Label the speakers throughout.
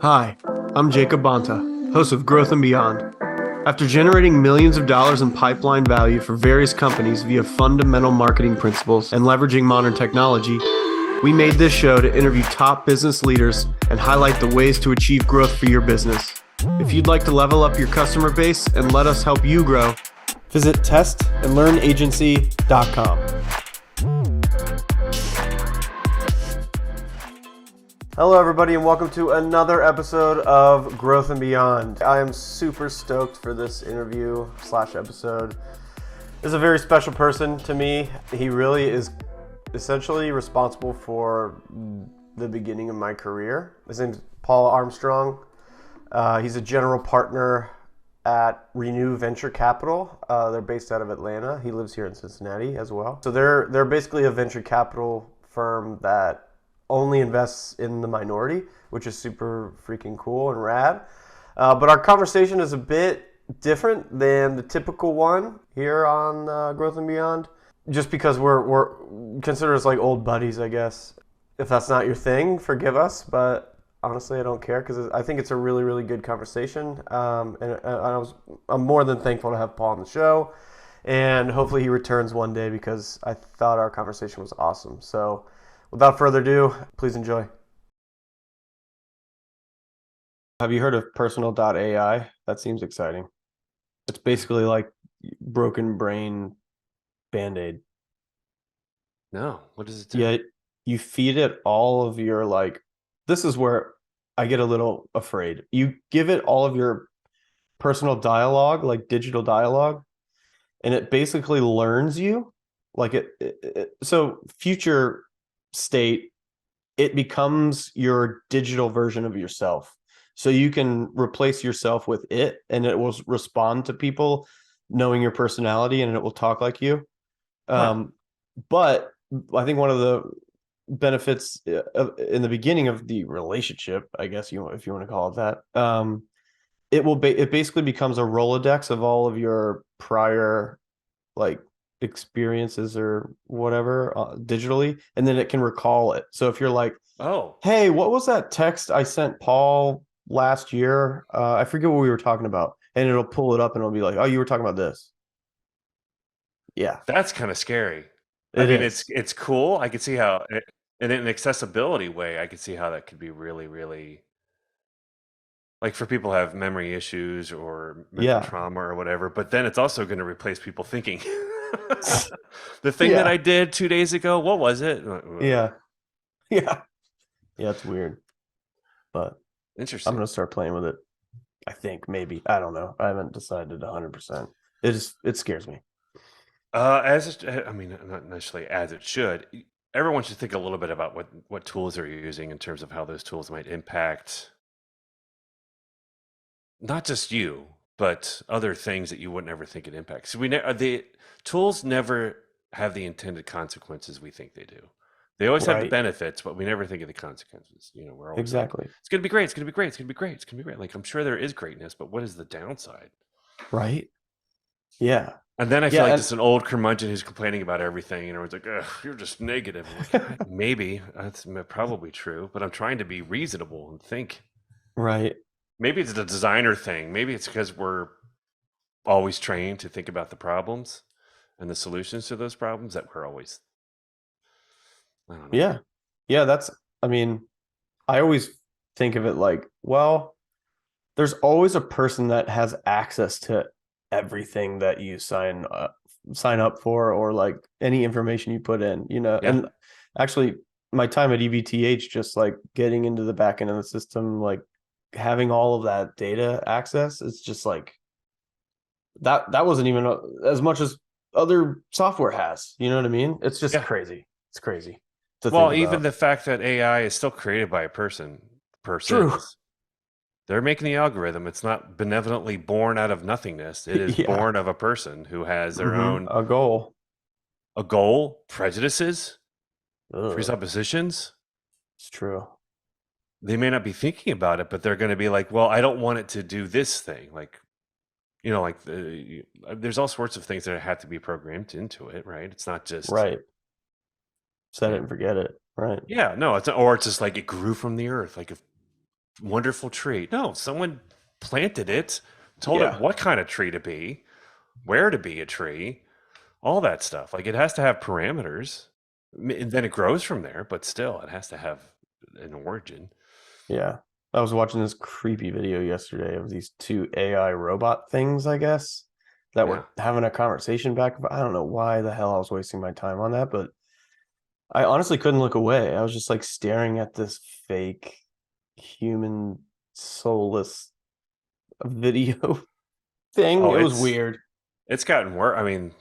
Speaker 1: Hi, I'm Jacob Bonta, host of Growth and Beyond. After generating millions of dollars in pipeline value for various companies via fundamental marketing principles and leveraging modern technology, we made this show to interview top business leaders and highlight the ways to achieve growth for your business. If you'd like to level up your customer base and let us help you grow, visit testandlearnagency.com. Hello, everybody, and welcome to another episode of Growth and Beyond. I am super stoked for this interview/episode. This is a very special person to me. He really is essentially responsible for the beginning of my career. His name's Paul Armstrong. He's a general partner at Renew Venture Capital. They're based out of Atlanta. He lives here in Cincinnati as well. So they're basically a venture capital firm that only invests in the minority, which is super freaking cool and rad. But our conversation is a bit different than the typical one here on Growth and Beyond, just because we're considered as like old buddies, I guess. If that's not your thing, forgive us, but honestly, I don't care because I think it's a really, really good conversation. And I'm more than thankful to have Paul on the show, and hopefully he returns one day because I thought our conversation was awesome. So without further ado, please enjoy. Have you heard of personal.ai? That seems exciting. It's basically like broken brain Band-Aid.
Speaker 2: No, what does it do?
Speaker 1: Yeah, you feed it all of your this is where I get a little afraid. You give it all of your personal dialogue, like digital dialogue, and it basically learns you. So future state, it becomes your digital version of yourself. So you can replace yourself with it, and it will respond to people knowing your personality, and it will talk like you. But I think one of the benefits in the beginning of the relationship, I guess if you want to call it that, it basically becomes a Rolodex of all of your prior experiences or whatever digitally, and then it can recall it. So if you're like,
Speaker 2: oh,
Speaker 1: hey, what was that text I sent Paul last year? I forget what we were talking about, and it'll pull it up and it'll be like, oh, you were talking about this. Yeah,
Speaker 2: that's kind of scary. It's cool. I could see how, in an accessibility way, I could see how that could be really, really, like for people who have memory issues or mental trauma or whatever. But then it's also going to replace people thinking. The thing that I did 2 days ago, what was it?
Speaker 1: Yeah, it's weird, but
Speaker 2: interesting.
Speaker 1: I'm gonna start playing with it. I think maybe, I don't know, I haven't decided 100%. It scares me. Not
Speaker 2: necessarily as it should. Everyone should think a little bit about what tools they're using in terms of how those tools might impact not just you, but other things that you wouldn't ever think it impacts. So the tools never have the intended consequences we think they do. They always have the benefits, but we never think of the consequences. We're always
Speaker 1: exactly
Speaker 2: like, it's going to be great. It's going to be great. It's going to be great. It's going to be great. Like, I'm sure there is greatness, but what is the downside?
Speaker 1: Right. Yeah.
Speaker 2: And then I feel like it's an old curmudgeon who's complaining about everything, and everyone's like, ugh, you're just negative. Like, maybe that's probably true, but I'm trying to be reasonable and think.
Speaker 1: Right.
Speaker 2: Maybe it's a designer thing. Maybe it's because we're always trained to think about the problems and the solutions to those problems that we're always, I don't know.
Speaker 1: Yeah, I always think of it like, well, there's always a person that has access to everything that you sign up for, or like any information you put in, And actually my time at EVTH, just like getting into the back end of the system, like having all of that data access, it's just like that wasn't even as much as other software has, you know what I mean? It's just crazy. It's crazy to think about.
Speaker 2: Even the fact that AI is still created by a person.
Speaker 1: True.
Speaker 2: They're making the algorithm. It's not benevolently born out of nothingness. It is born of a person who has their own a goal, prejudices, presuppositions.
Speaker 1: It's true.
Speaker 2: They may not be thinking about it, but they're going to be like, well, I don't want it to do this thing. There's all sorts of things that have to be programmed into it, right? It's not just
Speaker 1: set it and forget it, right?
Speaker 2: Yeah, no, it's just like it grew from the earth. Like if wonderful tree. No, someone planted it, told it
Speaker 1: Yeah.
Speaker 2: what kind of tree to be, where to be a tree, all that stuff. Like it has to have parameters. And then it grows from there, but still, it has to have an origin.
Speaker 1: Yeah. I was watching this creepy video yesterday of these two AI robot things, I guess, that
Speaker 2: Yeah.
Speaker 1: were having a conversation back. I don't know why the hell I was wasting my time on that, but I honestly couldn't look away. I was just like staring at this fake human soulless video thing.
Speaker 2: Oh,
Speaker 1: It was weird.
Speaker 2: it's gotten worse. I mean,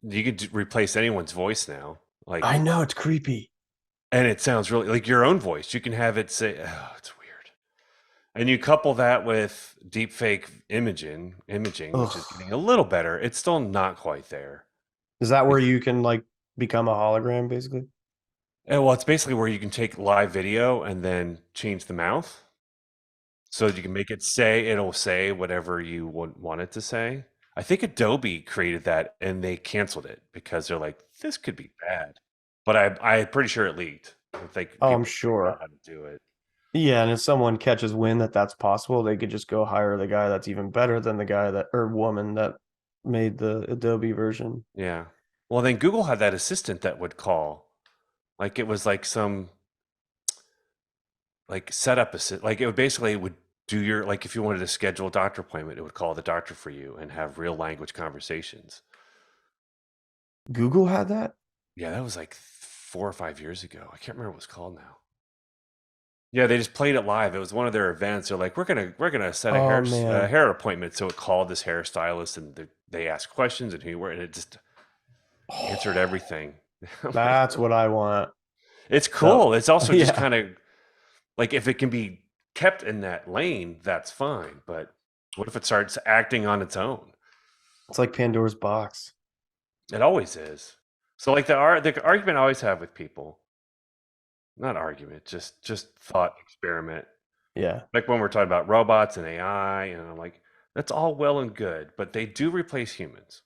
Speaker 2: you could replace anyone's voice now.
Speaker 1: I
Speaker 2: Like,
Speaker 1: know it's creepy.
Speaker 2: and it sounds really like your own voice. You can have it say, "Oh, it's weird." And you couple that with deep fake imaging, which is
Speaker 1: Ugh.
Speaker 2: getting a little better. It's still not quite there.
Speaker 1: Is that where
Speaker 2: It,
Speaker 1: you can like become a hologram basically?
Speaker 2: well, it's basically where you can take live video and then change the mouth so that you can make it say, it'll say whatever you want it to say. I think Adobe created that and they canceled it because they're like, this could be bad. But I'm pretty sure it leaked. I think
Speaker 1: Oh, I'm
Speaker 2: people figured out
Speaker 1: sure.
Speaker 2: how to do it.
Speaker 1: Yeah, and if someone catches wind that that's possible, they could just go hire the guy that's even better than the guy that or woman that made the Adobe version.
Speaker 2: Yeah. Well, then Google had that assistant that would call. Like it was like some like setup assist. Like it would basically would do your like if you wanted to schedule a doctor appointment, it would call the doctor for you and have real language conversations.
Speaker 1: Google had that?
Speaker 2: Yeah, that was like 4 or 5 years ago. I can't remember what it was called now. Yeah, they just played it live. It was one of their events. They're like, we're gonna set a
Speaker 1: Oh man,
Speaker 2: hair appointment. So it called this hairstylist, and they asked questions, and and it just answered everything. I'm like,
Speaker 1: that's what I want.
Speaker 2: it's
Speaker 1: That,
Speaker 2: cool. It's also just
Speaker 1: yeah,
Speaker 2: kind of like if it can be kept in that lane, that's fine. But what if it starts acting on its own?
Speaker 1: it's like Pandora's box.
Speaker 2: It always is. So like the argument I always have with people, not argument, just thought experiment.
Speaker 1: Yeah,
Speaker 2: Like when we're talking about robots and AI, and I'm like, that's all well and good, but they do replace humans.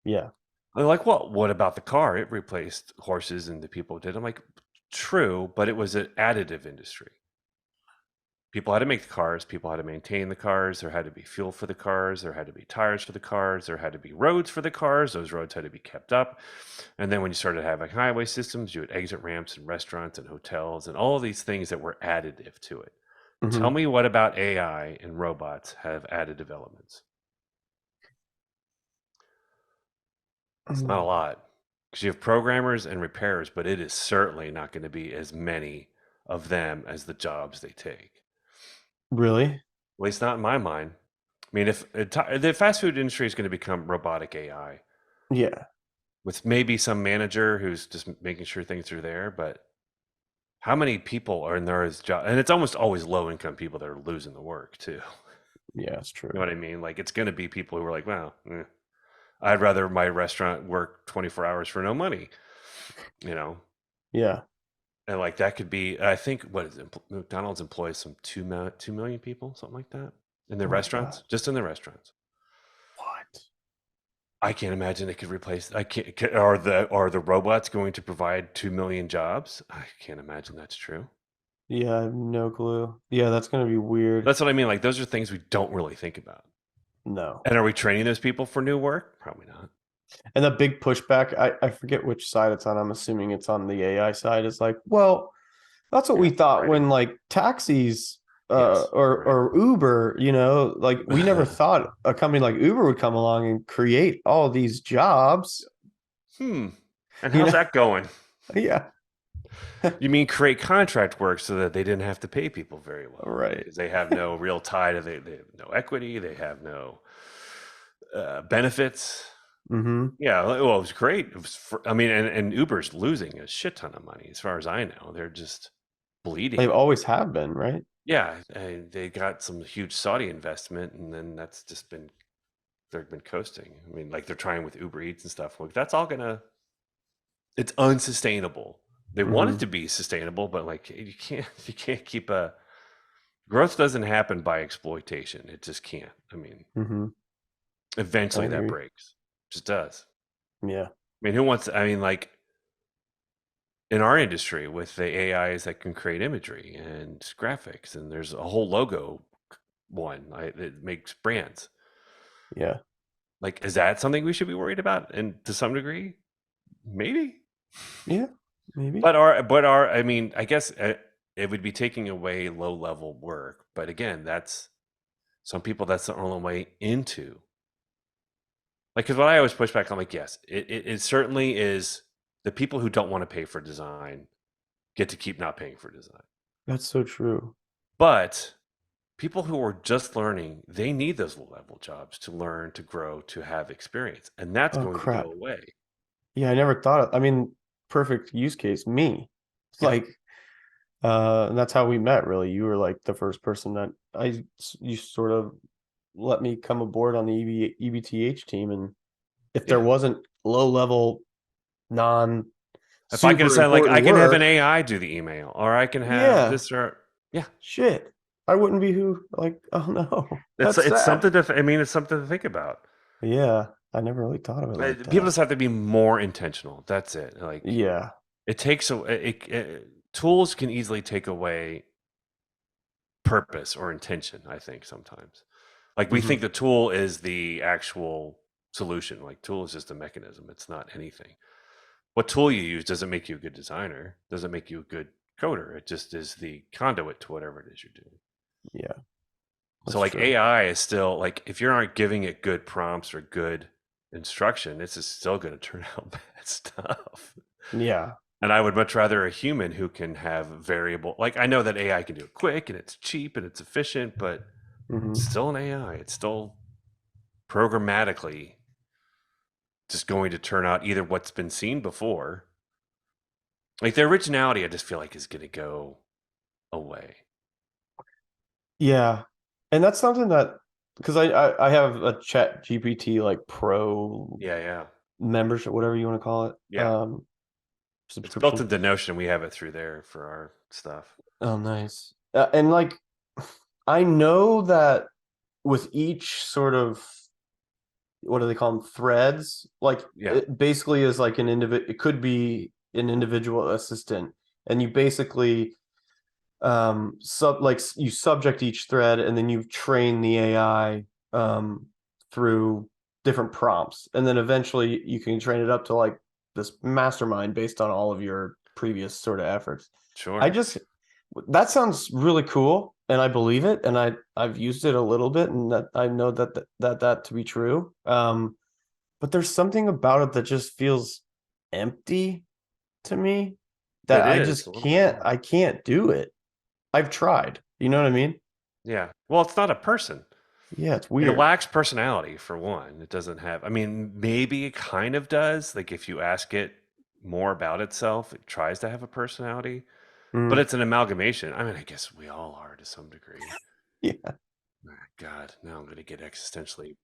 Speaker 1: yeah,
Speaker 2: They're like, well, what about the car? It replaced horses and the people did. I'm like, true, but it was an additive industry. People had to make the cars, people had to maintain the cars, there had to be fuel for the cars, there had to be tires for the cars, there had to be roads for the cars, those roads had to be kept up. And then when you started having highway systems, you had exit ramps and restaurants and hotels and all these things that were additive to it. Tell
Speaker 1: hmm
Speaker 2: me what about AI and robots have additive elements? It's not a lot because you have programmers and repairers, but it is certainly not going to be as many of them as the jobs they take.
Speaker 1: Really?
Speaker 2: At least not in my mind. I mean, if the fast food industry is going to become robotic AI
Speaker 1: Yeah,
Speaker 2: with maybe some manager who's just making sure things are there, but how many people are in there as job? And it's almost always low income people that are losing the work too.
Speaker 1: yeah, it's
Speaker 2: You know
Speaker 1: true.
Speaker 2: what I mean? Like it's going to be people who are like, well, I'd rather my restaurant work 24 hours for no money, you know?
Speaker 1: Yeah,
Speaker 2: And like that could be, I think, what is it? McDonald's employs some 2 million people, something like that, in their
Speaker 1: oh my God.
Speaker 2: restaurants, just in their restaurants.
Speaker 1: What?
Speaker 2: I can't imagine it could replace. I can't. Are the robots going to provide 2 million jobs? I can't imagine that's true.
Speaker 1: Yeah, I have no clue. Yeah, that's gonna be weird.
Speaker 2: That's what I mean. Like those are things we don't really think about.
Speaker 1: No.
Speaker 2: And are we training those people for new work? Probably not.
Speaker 1: And the big pushback, I forget which side it's on. I'm assuming it's on the AI side. Is like, well, that's what
Speaker 2: Yeah,
Speaker 1: we thought
Speaker 2: right.
Speaker 1: when like taxis
Speaker 2: Yes, right.
Speaker 1: or Uber, like we never thought a company like Uber would come along and create all these jobs.
Speaker 2: Hmm. And
Speaker 1: You
Speaker 2: how's
Speaker 1: know?
Speaker 2: that going?
Speaker 1: Yeah.
Speaker 2: You mean create contract work so that they didn't have to pay people very well
Speaker 1: Right.
Speaker 2: because they have no real tie to they have no equity, they have no benefits.
Speaker 1: Mm-hmm.
Speaker 2: Yeah, well, it was great. It was I mean, and Uber's losing a shit ton of money as far as I know. They're just
Speaker 1: They've
Speaker 2: bleeding.
Speaker 1: always have been, right?
Speaker 2: Yeah, and they got some huge Saudi investment, and then that's just been they've been coasting. I mean, like they're trying with Uber Eats and stuff. Like that's all gonna it's unsustainable. They want it
Speaker 1: Mm-hmm.
Speaker 2: to be sustainable, but like you can't keep a growth doesn't happen by exploitation. It just can't. I mean,
Speaker 1: Mm-hmm. I
Speaker 2: eventually that
Speaker 1: agree.
Speaker 2: breaks. It just does.
Speaker 1: Yeah.
Speaker 2: I mean, who wants I mean, like in our industry with the AIs that can create imagery and graphics, and there's a whole logo one that makes brands.
Speaker 1: Yeah.
Speaker 2: Like, is that something we should be worried about? And to some degree, maybe.
Speaker 1: Yeah. Maybe.
Speaker 2: But I mean, I guess it would be taking away low level work. But again, that's some people. That's the only way into. Like, because what I always push back, I'm like, yes, it certainly is. The people who don't want to pay for design get to keep not paying for design.
Speaker 1: That's so true.
Speaker 2: But people who are just learning, they need those low level jobs to learn, to grow, to have experience, and that's
Speaker 1: Oh
Speaker 2: going to go
Speaker 1: crap.
Speaker 2: away.
Speaker 1: Yeah, I never thought of, I mean, perfect use case, me. It's
Speaker 2: Yeah.
Speaker 1: like and that's how we met, really. You were like the first person that you sort of let me come aboard on the EBTH team, and if there
Speaker 2: Yeah.
Speaker 1: wasn't low level, non
Speaker 2: If I could
Speaker 1: super
Speaker 2: say, like, I
Speaker 1: important
Speaker 2: can have an
Speaker 1: work,
Speaker 2: AI do the email, or I can have
Speaker 1: yeah,
Speaker 2: this, or yeah,
Speaker 1: shit, I wouldn't be who, like, oh no,
Speaker 2: it's
Speaker 1: that's sad.
Speaker 2: something to. I mean, it's something to think about.
Speaker 1: Yeah, I never really thought of it like
Speaker 2: People
Speaker 1: that.
Speaker 2: just have to be more intentional. That's it. Like,
Speaker 1: Yeah.
Speaker 2: it takes tools can easily take away purpose or intention. I think sometimes, like, we
Speaker 1: Hmm.
Speaker 2: think the tool is the actual solution. Like, tool is just a mechanism. It's not anything. What tool you use doesn't make you a good designer. Doesn't make you a good coder. It just is the conduit to whatever it is you're doing.
Speaker 1: Yeah,
Speaker 2: So
Speaker 1: that's
Speaker 2: like
Speaker 1: true.
Speaker 2: AI is still like, if you aren't giving it good prompts or good instruction, this is still going to turn out bad stuff.
Speaker 1: Yeah.
Speaker 2: And I would much rather a human who can have variable, like, I know that AI can do it quick and it's cheap and it's efficient, but
Speaker 1: Hmm.
Speaker 2: it's still an AI. It's still programmatically just going to turn out either what's been seen before. Like, the originality, I just feel like is going to go away.
Speaker 1: Yeah. And that's something that, because I have a Chat GPT like Pro
Speaker 2: Yeah, yeah,
Speaker 1: membership, whatever you want to call it,
Speaker 2: yeah. It's built
Speaker 1: subscription.
Speaker 2: into Notion. We have it through there for our stuff.
Speaker 1: Oh, nice. And like, I know that with each sort of, what do they call them? Threads. Like,
Speaker 2: Yeah,
Speaker 1: it basically is like an individual. It could be an individual assistant, and you basically you subject each thread, and then you train the AI through different prompts, and then eventually you can train it up to like this mastermind based on all of your previous sort of efforts. I
Speaker 2: sure.
Speaker 1: just That sounds really cool, and I believe it, and I've used it a little bit, and that I know that to be true. But there's something about it that just feels empty to me, that
Speaker 2: It
Speaker 1: I
Speaker 2: is a
Speaker 1: just
Speaker 2: little bit, yeah.
Speaker 1: I can't do it. I've tried. You know what I mean?
Speaker 2: Yeah. Well, it's not a person.
Speaker 1: Yeah, it's
Speaker 2: It
Speaker 1: weird.
Speaker 2: lacks personality for one. It doesn't have, I mean, maybe it kind of does. Like, if you ask it more about itself, it tries to have a personality, but
Speaker 1: Mm,
Speaker 2: it's an amalgamation. I mean, I guess we all are to some degree.
Speaker 1: yeah.
Speaker 2: Ah, God, now I'm going to get existentially,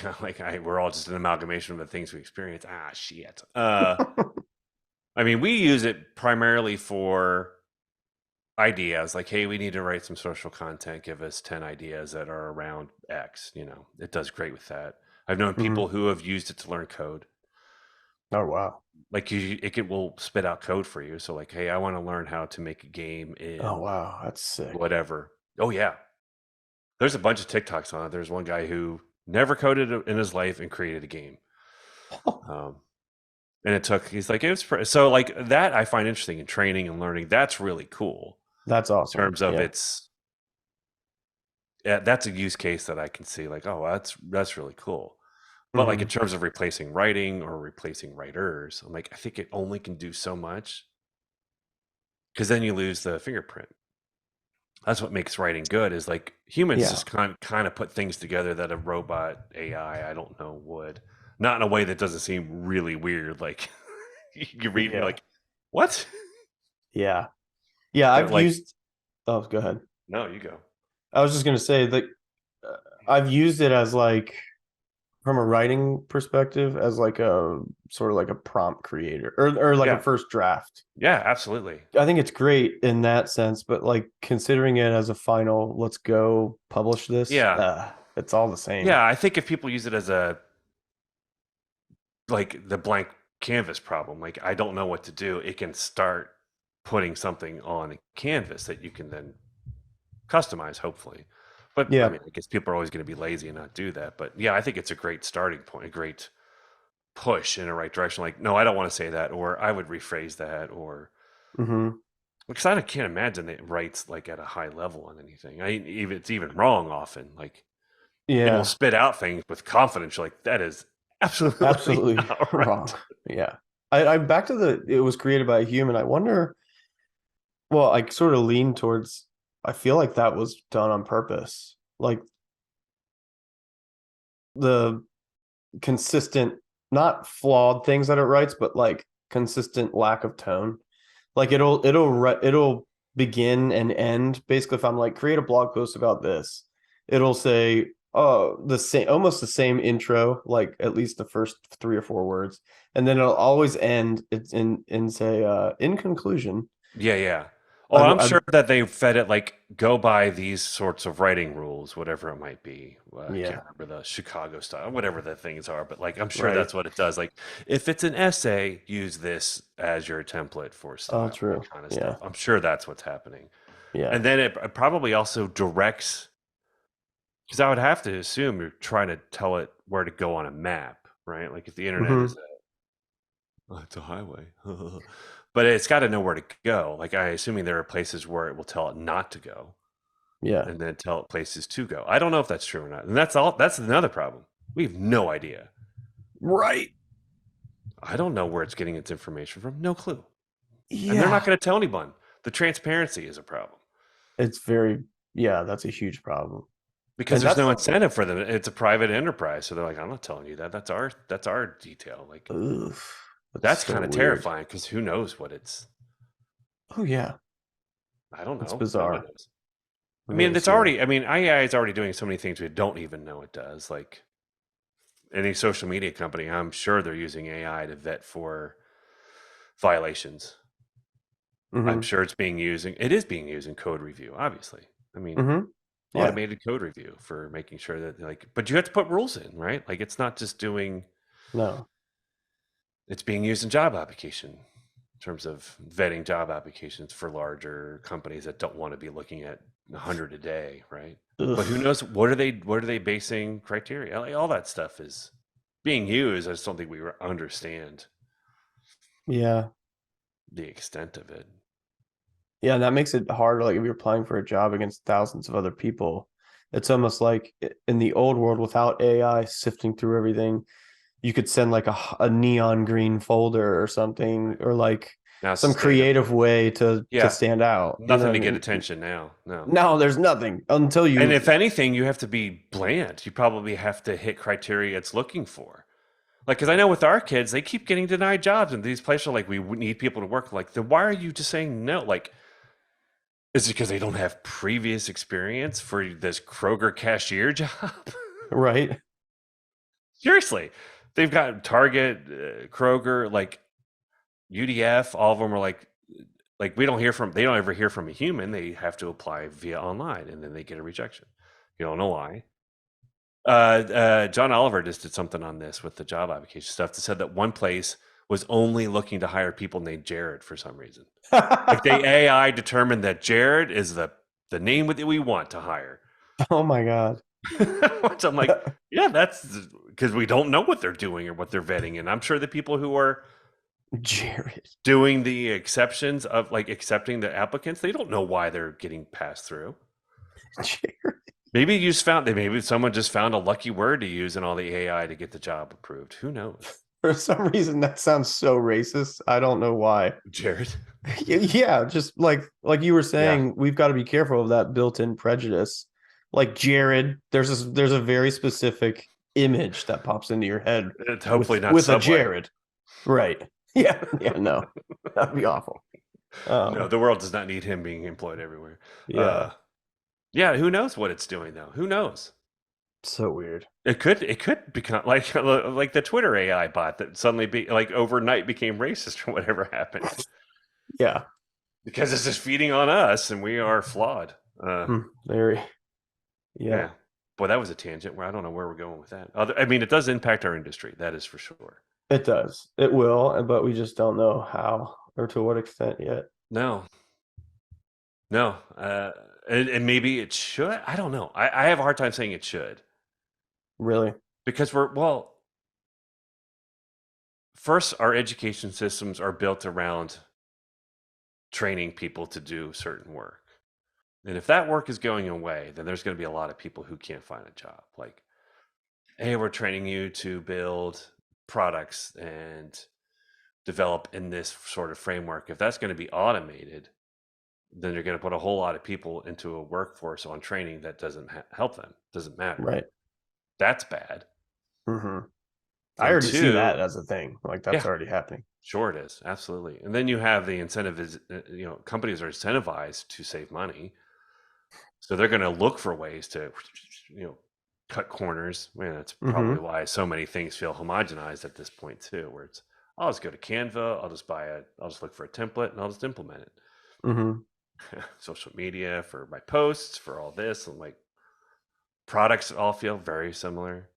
Speaker 2: yeah, like, we're all just an amalgamation of the things we experience. Ah, shit. I mean, we use it primarily for ideas, like, hey, we need to write some social content, give us 10 ideas that are around X. It does great with that. I've known
Speaker 1: Mhm.
Speaker 2: people who have used it to learn code.
Speaker 1: Oh wow.
Speaker 2: Like, will spit out code for you. So, like, hey, I want to learn how to make a game
Speaker 1: Oh
Speaker 2: in
Speaker 1: wow. That's sick.
Speaker 2: whatever. Oh yeah, there's a bunch of TikToks on it. There's one guy who never coded in his life and created a game. um, and he's like, it was so, like, that I find interesting in training and learning. That's really cool
Speaker 1: That's
Speaker 2: in
Speaker 1: awesome.
Speaker 2: terms of
Speaker 1: Yeah.
Speaker 2: its. Yeah, that's a use case that I can see, like, oh, that's really cool. But, like, in
Speaker 1: Hmm.
Speaker 2: terms of replacing writing or replacing writers, I'm like, I think it only can do so much, because then you lose the fingerprint. That's what makes writing good, is like humans
Speaker 1: Yeah.
Speaker 2: just kind of put things together that a robot AI, I don't know, would. Not in a way that doesn't seem really weird. Like, you read and you're
Speaker 1: Yeah.
Speaker 2: like, what?
Speaker 1: Yeah. Yeah.
Speaker 2: But,
Speaker 1: I've
Speaker 2: like,
Speaker 1: used. Oh, go ahead.
Speaker 2: no, you go.
Speaker 1: I was just gonna say that I've used it as like, from a writing perspective, as like a sort of like a prompt creator, or like a
Speaker 2: Yeah,
Speaker 1: first draft.
Speaker 2: yeah, absolutely.
Speaker 1: I think it's great in that sense, but like considering it as a final, let's go publish this,
Speaker 2: Yeah,
Speaker 1: it's all the same.
Speaker 2: yeah. I think if people use it as a, like, the blank canvas problem. Like, I don't know what to do. It can start putting something on a canvas that you can then customize, hopefully. But I
Speaker 1: Yeah.
Speaker 2: mean, I guess people are always going to be lazy and not do that. But yeah, I think it's a great starting point, a great push in the right direction. Like, no, I don't want to say that, or I would rephrase that, or
Speaker 1: Mm-hmm.
Speaker 2: because I can't imagine that it writes like at a high level on anything. Even it's even wrong often. Like, it will
Speaker 1: Yeah.
Speaker 2: spit out things with confidence. You're like, that is absolutely
Speaker 1: Absolutely
Speaker 2: not
Speaker 1: wrong.
Speaker 2: right.
Speaker 1: Yeah. I'm back to it was created by a human. I wonder, well, I sort of lean towards, I feel like that was done on purpose. Like the consistent, not flawed things that it writes, but like consistent lack of tone. Like it'll begin and end. Basically, if I'm like create a blog post about this, it'll say the same, almost the same intro, like at least the first 3 or 4 words, and then it'll always end it's in say in conclusion.
Speaker 2: Yeah, yeah.
Speaker 1: I,
Speaker 2: Well, I'm
Speaker 1: I
Speaker 2: sure that they fed it like go by these sorts of writing rules, whatever it might be. I can't
Speaker 1: yeah,
Speaker 2: remember the Chicago style, whatever the things are, but like I'm sure
Speaker 1: right.
Speaker 2: that's what it does. Like if it's an essay, use this as your template for
Speaker 1: Oh,
Speaker 2: style, that
Speaker 1: true.
Speaker 2: kind of
Speaker 1: Yeah,
Speaker 2: stuff. I'm sure that's what's happening.
Speaker 1: yeah.
Speaker 2: And then it probably also directs, because I would have to assume you're trying to tell it where to go on a map, right? Like if the internet
Speaker 1: Hmm.
Speaker 2: is it's a highway. But it's got to know where to go. Like I assuming there are places where it will tell it not to go
Speaker 1: Yeah,
Speaker 2: and then tell it places to go. I don't know if that's true or not. And that's another problem. We have no idea.
Speaker 1: right.
Speaker 2: I don't know where it's getting its information from. No clue. And they're not
Speaker 1: Yeah,
Speaker 2: going to tell anyone. The transparency is a problem
Speaker 1: it's very, yeah, that's a huge problem.
Speaker 2: because
Speaker 1: And
Speaker 2: there's
Speaker 1: that's
Speaker 2: no
Speaker 1: like,
Speaker 2: incentive for them. It's a private enterprise. So they're like, I'm not telling you that. That's our detail. Like
Speaker 1: ugh, that's
Speaker 2: that's
Speaker 1: so
Speaker 2: kind of
Speaker 1: weird.
Speaker 2: terrifying because who knows what it's,
Speaker 1: Oh yeah,
Speaker 2: I don't
Speaker 1: it's
Speaker 2: know. No one
Speaker 1: bizarre.
Speaker 2: knows. I mean,
Speaker 1: Very
Speaker 2: it's
Speaker 1: strange.
Speaker 2: already, I mean, AI is already doing so many things we don't even know it does. Like any social media company, I'm sure they're using AI to vet for violations. I'm
Speaker 1: Hmm.
Speaker 2: sure it is being used in code review, obviously. I mean,
Speaker 1: Hmm. Yeah.
Speaker 2: automated code review for making sure that like, but you have to put rules in, right? Like it's not just
Speaker 1: No.
Speaker 2: it's being used in job application in terms of vetting job applications for larger companies that don't want to be looking at 100 a day, right? But who
Speaker 1: Ugh.
Speaker 2: knows what are they basing criteria? Like all that stuff is being used. I just don't think we understand
Speaker 1: Yeah.
Speaker 2: the extent of it.
Speaker 1: Yeah, and that makes it harder. Like if you're applying for a job against thousands of other people, it's almost like in the old world without AI sifting through everything, you could send like a neon green folder or something,
Speaker 2: Right.
Speaker 1: or like
Speaker 2: Now it's
Speaker 1: some
Speaker 2: sustainable.
Speaker 1: creative way to
Speaker 2: Yeah.
Speaker 1: stand out. You know
Speaker 2: Nothing
Speaker 1: what
Speaker 2: to
Speaker 1: I
Speaker 2: get
Speaker 1: mean?
Speaker 2: attention now. No.
Speaker 1: No, there's nothing until
Speaker 2: And
Speaker 1: you.
Speaker 2: if anything, you have to be bland. You probably have to hit criteria it's looking for. Like, because I know with our kids, they keep getting denied jobs, and these places are like, we need people to work. Like, then why are you just saying no? Like, is it because they don't have previous experience for this Kroger cashier job?
Speaker 1: Right.
Speaker 2: Seriously, they've got Target, Kroger, like UDF. All of them are like we don't hear from. They don't ever hear from a human. They have to apply via online, and then they get a rejection. You don't know why. John Oliver just did something on this with the job application stuff that said that one place was only looking to hire people named Jared for some reason. Like the AI determined that Jared is the name that we want to hire.
Speaker 1: Oh my God.
Speaker 2: Which I'm like, yeah, that's because we don't know what they're doing or what they're vetting. And I'm sure the people who are
Speaker 1: Jared.
Speaker 2: doing the exceptions of like accepting the applicants, they don't know why they're getting passed through.
Speaker 1: Jared.
Speaker 2: Maybe you just found that maybe someone just found a lucky word to use in all the AI to get the job approved. Who knows?
Speaker 1: For some reason, that sounds so racist. I don't know why.
Speaker 2: Jared.
Speaker 1: Yeah, just like you were
Speaker 2: Yeah.
Speaker 1: saying, we've got to be careful of that built-in prejudice. Like Jared, there's a very specific image that pops into your head
Speaker 2: It's
Speaker 1: with
Speaker 2: hopefully not
Speaker 1: with a
Speaker 2: Subway.
Speaker 1: Jared. Right. Yeah. Yeah, no. That'd be awful.
Speaker 2: No,
Speaker 1: Um,
Speaker 2: the world does not need him being employed everywhere.
Speaker 1: yeah.
Speaker 2: Yeah, who knows what it's doing though? Who knows?
Speaker 1: So weird.
Speaker 2: It could become like the Twitter AI bot that suddenly be like overnight became racist or whatever happened
Speaker 1: Yeah.
Speaker 2: because it's just feeding on us and we are flawed.
Speaker 1: Very. Yeah.
Speaker 2: Yeah, boy, that was a tangent where I don't know where we're going with that. I mean, it does impact our industry, that is for sure.
Speaker 1: It does. It will, but we just don't know how or to what extent yet.
Speaker 2: No, no. And maybe it should. I don't know. I have a hard time saying it should.
Speaker 1: Really?
Speaker 2: Because first, our education systems are built around training people to do certain work. And if that work is going away, then there's going to be a lot of people who can't find a job. Like, hey, we're training you to build products and develop in this sort of framework. If that's going to be automated, then you're going to put a whole lot of people into a workforce on training that doesn't help them, doesn't matter.
Speaker 1: Right.
Speaker 2: That's bad.
Speaker 1: Mm-hmm. I
Speaker 2: And
Speaker 1: already see that
Speaker 2: two,
Speaker 1: as a thing. Like that's
Speaker 2: yeah,
Speaker 1: already happening.
Speaker 2: sure it is. Absolutely. And then you have the incentive is, companies are incentivized to save money. So they're going to look for ways to, cut corners. Man, that's probably
Speaker 1: Mm-hmm.
Speaker 2: why so many things feel homogenized at this point too, where it's, I'll just go to Canva, I'll just look for a template and I'll just implement it.
Speaker 1: Mm-hmm.
Speaker 2: Social media for my posts, for all this, and like products all feel very similar.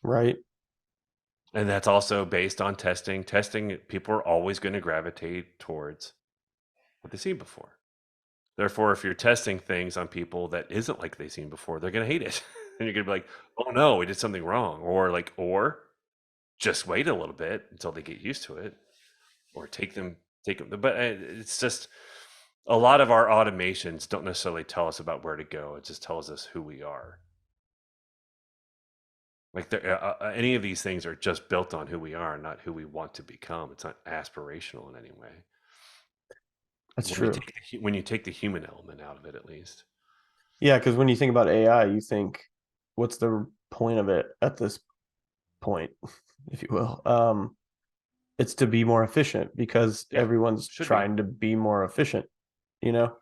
Speaker 1: Right.
Speaker 2: And that's also based on testing. Testing, people are always going to gravitate towards what they've seen before. Therefore, if you're testing things on people that isn't like they've seen before, they're going to hate it. And you're going to be like, oh no, we did something wrong. Or just wait a little bit until they get used to it, or take them. But it's just a lot of our automations don't necessarily tell us about where to go. It just tells us who we are. Like any of these things are just built on who we are, not who we want to become. It's not aspirational in any way.
Speaker 1: That's true.
Speaker 2: When you take the human element out of it, at least.
Speaker 1: Yeah, because when you think about AI, you think, what's the point of it at this point, if you will? It's to be more efficient because
Speaker 2: Yeah,
Speaker 1: everyone's
Speaker 2: should be.
Speaker 1: trying to be more efficient, you know?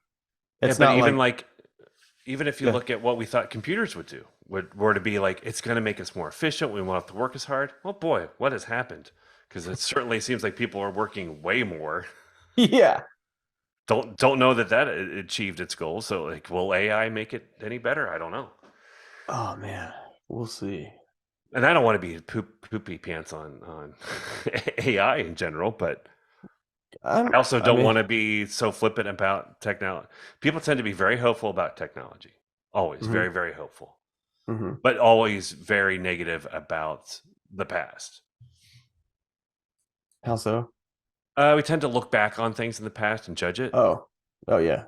Speaker 2: Yeah,
Speaker 1: It's
Speaker 2: but
Speaker 1: not like,
Speaker 2: even if you
Speaker 1: yeah.
Speaker 2: look at what we thought computers would do, were to be like, it's going to make us more efficient. We won't have to work as hard. Well, boy, what has happened? Because it certainly seems like people are working way more.
Speaker 1: Yeah.
Speaker 2: Don't know that achieved its goals. So, like, will AI make it any better? I don't know.
Speaker 1: Oh man, we'll see.
Speaker 2: And I don't want to be poopy pants on AI in general, but I also
Speaker 1: I
Speaker 2: don't
Speaker 1: mean,
Speaker 2: want to be so flippant about technology. People tend to be very hopeful about technology, always
Speaker 1: mhm,
Speaker 2: very, very hopeful,
Speaker 1: mhm.
Speaker 2: but always very negative about the past.
Speaker 1: How so?
Speaker 2: We tend to look back on things in the past and judge it,
Speaker 1: Oh, oh yeah.